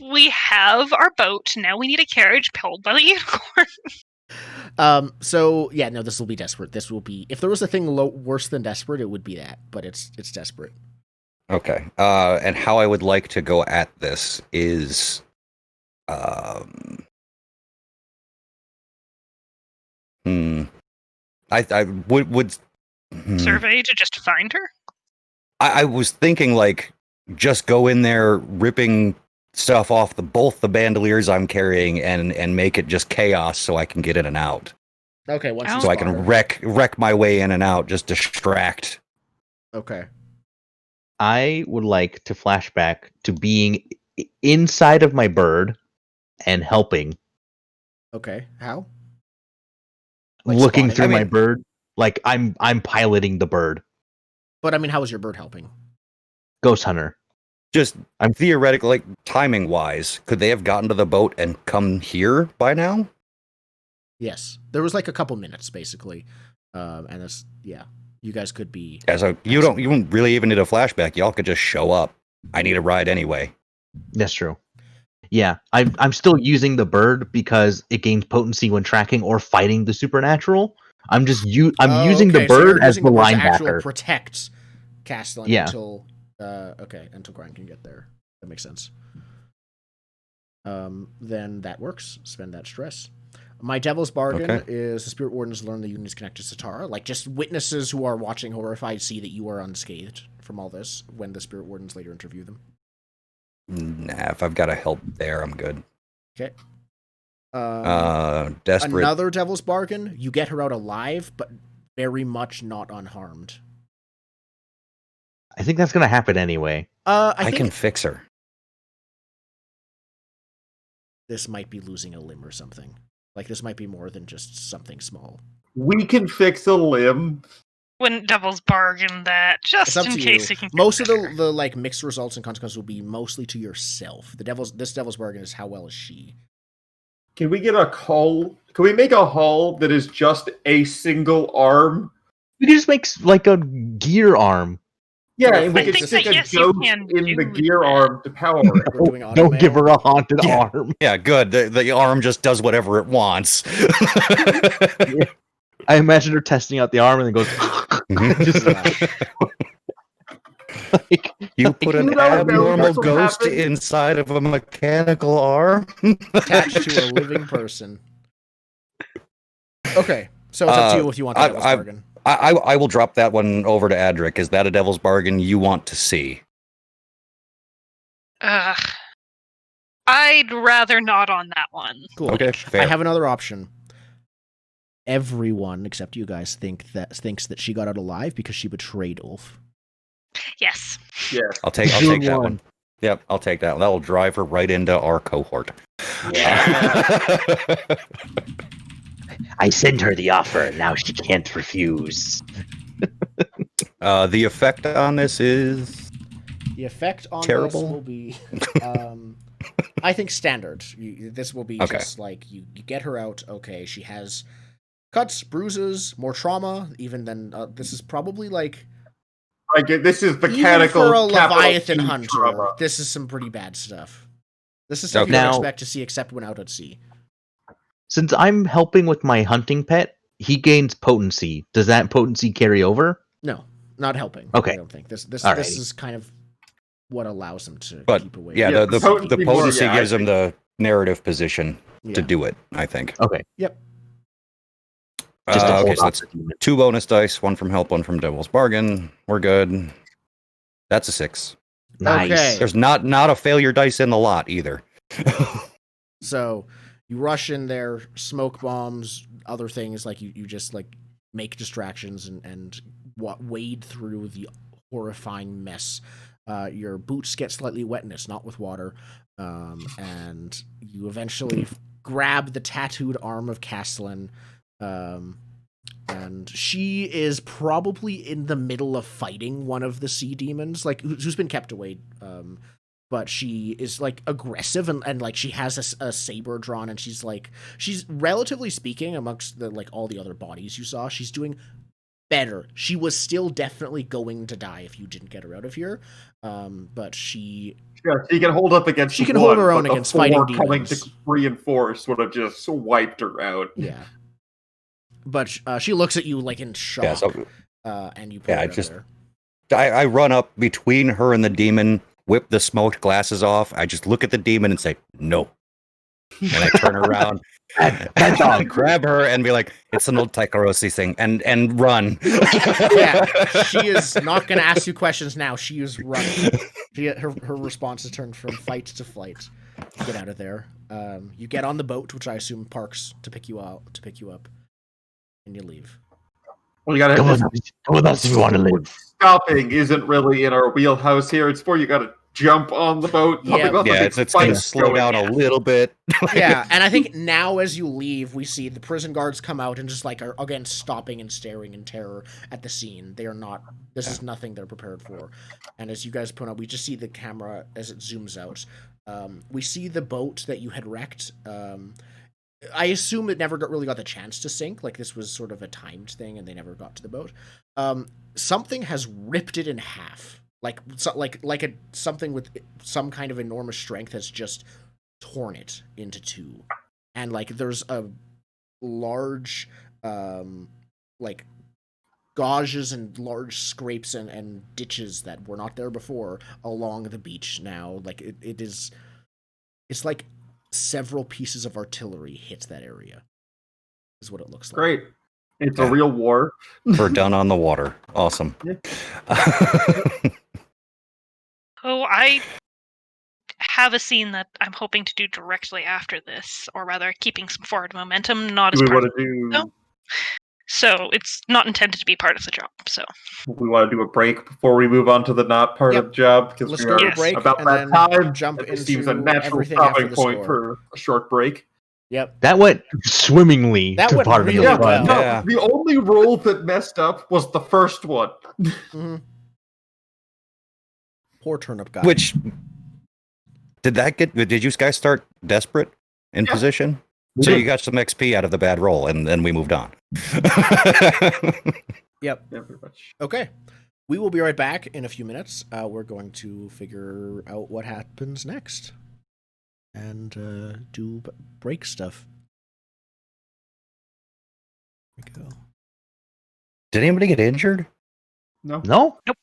We have our boat. Now we need a carriage pulled by the unicorn. So yeah, no, this will be desperate. This will be, if there was a thing worse than desperate, it would be that, but it's desperate. Okay. And how I would like to go at this is, I would Survey to just find her? I was thinking like just go in there ripping stuff off both the bandoliers I'm carrying and make it just chaos so I can get in and out. Okay, once you So I spot can her. wreck my way in and out, just distract. Okay. I would like to flashback to being inside of my bird and helping, Okay. How? Like looking spotting? through I my mean- bird. Like I'm piloting the bird. But I mean, how is your bird helping? Ghost hunter. Just I'm theoretically, like timing wise, could they have gotten to the boat and come here by now? Yes. There was like a couple minutes basically. And it's, yeah, you guys could be. Yeah, so you don't really even need a flashback. Y'all could just show up. I need a ride anyway. That's true. Yeah, I'm still using the bird because it gains potency when tracking or fighting the supernatural. I'm just using the Okay, so bird you're as using the bird to actually linebacker. protect Castellan Yeah. until until Grind can get there. That makes sense. Then that works. Spend that stress. My devil's bargain Okay. is the spirit wardens learn the union is connected to Satara. Like, just witnesses who are watching horrified see that you are unscathed from all this when the spirit wardens later interview them. Nah, if I've got to help there, I'm good. Okay. Desperate. Another devil's bargain, you get her out alive, but very much not unharmed. I think that's gonna happen anyway. I I think can fix her. this might be losing a limb or something. Like, this might be more than just something small. We can fix a limb. Wouldn't Devil's bargain that just It's up in to case you. he can. Most of the like mixed results and consequences will be mostly to yourself. This devil's bargain is how well is she. Can we get a hull? Can we make a hull that is just a single arm? We can just make like a gear arm. Yeah, and we I could think stick that, a yes, you ghost can in the do gear that. arm to power it. We're doing Don't automail. give her a haunted Yeah. arm. Yeah, good. The arm just does whatever it wants. I imagine her testing out the arm and then goes. Just like, You put an You don't know abnormal what'll ghost happen. inside of a mechanical arm. Attached to a living person. Okay, so it's up to you if you want the devil's bargain. I will drop that one over to Adric. Is that a devil's bargain you want to see? I'd rather not on that one. Cool. Okay, fair. I have another option. Everyone except you guys thinks that she got out alive because she betrayed Ulf. Yes. Yeah. I'll take Good that one. one. Yep, I'll take that. That will drive her right into our cohort. I sent her the offer. Now she can't refuse. The effect on this is The effect on Terrible. this will be, I think, standard. This will be Okay. just like you get her out. Okay, she has cuts, bruises, more trauma. Even then, this is probably like Like this is even mechanical for a capital Leviathan T hunter. trauma. This is some pretty bad stuff. This is stuff Okay. you don't Now- expect to see except when out at sea. Since I'm helping with my hunting pet, he gains potency. Does that potency carry over? No, not helping. Okay. I don't think this Alrighty. is kind of what allows him to But, keep away. yeah, Yeah, the potency potency more, yeah, gives I him the narrative position Yeah. to do it, I think. Okay. Yep. Just to Okay, hold so off that's the demon. 2 bonus dice, 1 from help, 1 from devil's bargain. We're good. That's a 6. Nice. Okay. There's not a failure dice in the lot either. So you rush in there, smoke bombs, other things like you just like make distractions and wade through the horrifying mess. Your boots get slightly wet, and it's not with water. And you eventually grab the tattooed arm of Castellan, And she is probably in the middle of fighting one of the sea demons, like who's been kept away. But she is like aggressive and like she has a saber drawn, and she's relatively speaking amongst the like all the other bodies you saw, she's doing better. She was still definitely going to die if you didn't get her out of here. But she can hold up against. She can one, hold her own but against the four fighting coming demons. to reinforce would have just wiped her out. Yeah. But she looks at you like in shock. Yeah, so, and you put her out there. I run up between her and the demon, whip the smoked glasses off. I just look at the demon and say, no. And I turn around, and grab her and be like, it's an old Taikarosi thing, and run. Yeah, she is not going to ask you questions now. She is running. Her response is turned from fight to flight. Get out of there. You get on the boat, which I assume parks to pick you up, and you leave. Well, you gotta Come with us if you want to live. Stopping isn't really in our wheelhouse here. It's where you gotta jump on the boat. Yeah, it's going to slow down a little bit. Yeah, and I think now as you leave, we see the prison guards come out and just like are again stopping and staring in terror at the scene. They are not. This is nothing they're prepared for. And as you guys point out, we just see the camera as it zooms out. We see the boat that you had wrecked. I assume it never really got the chance to sink. Like this was sort of a timed thing, and they never got to the boat. Something has ripped it in half. Something with some kind of enormous strength has just torn it into two, and like there's a large like gouges and large scrapes and ditches that were not there before along the beach now. Like it's like several pieces of artillery hit that area is what it looks like. Great. It's a real war. We're done on the water. Awesome. Oh, I have a scene that I'm hoping to do directly after this, or rather, keeping some forward momentum, not as Do we part want of to do? No. So it's not intended to be part of the job. So We want to do a break before we move on to the not part of the job because Let's we go to are a break about and that then time. jump It seems a into natural everything after stopping the point score. for a short break. Yep. That went swimmingly. That to went part of the really fun. well. No, Yeah. the only roll that messed up was the first one. Mm-hmm. Poor turnip guy. Which did you guys start desperate in position? So you got some XP out of the bad roll, and then we moved on. Yep. Yeah, pretty much. Okay. We will be right back in a few minutes. We're going to figure out what happens next and do break stuff. There we go. Did anybody get injured? No. No? Nope.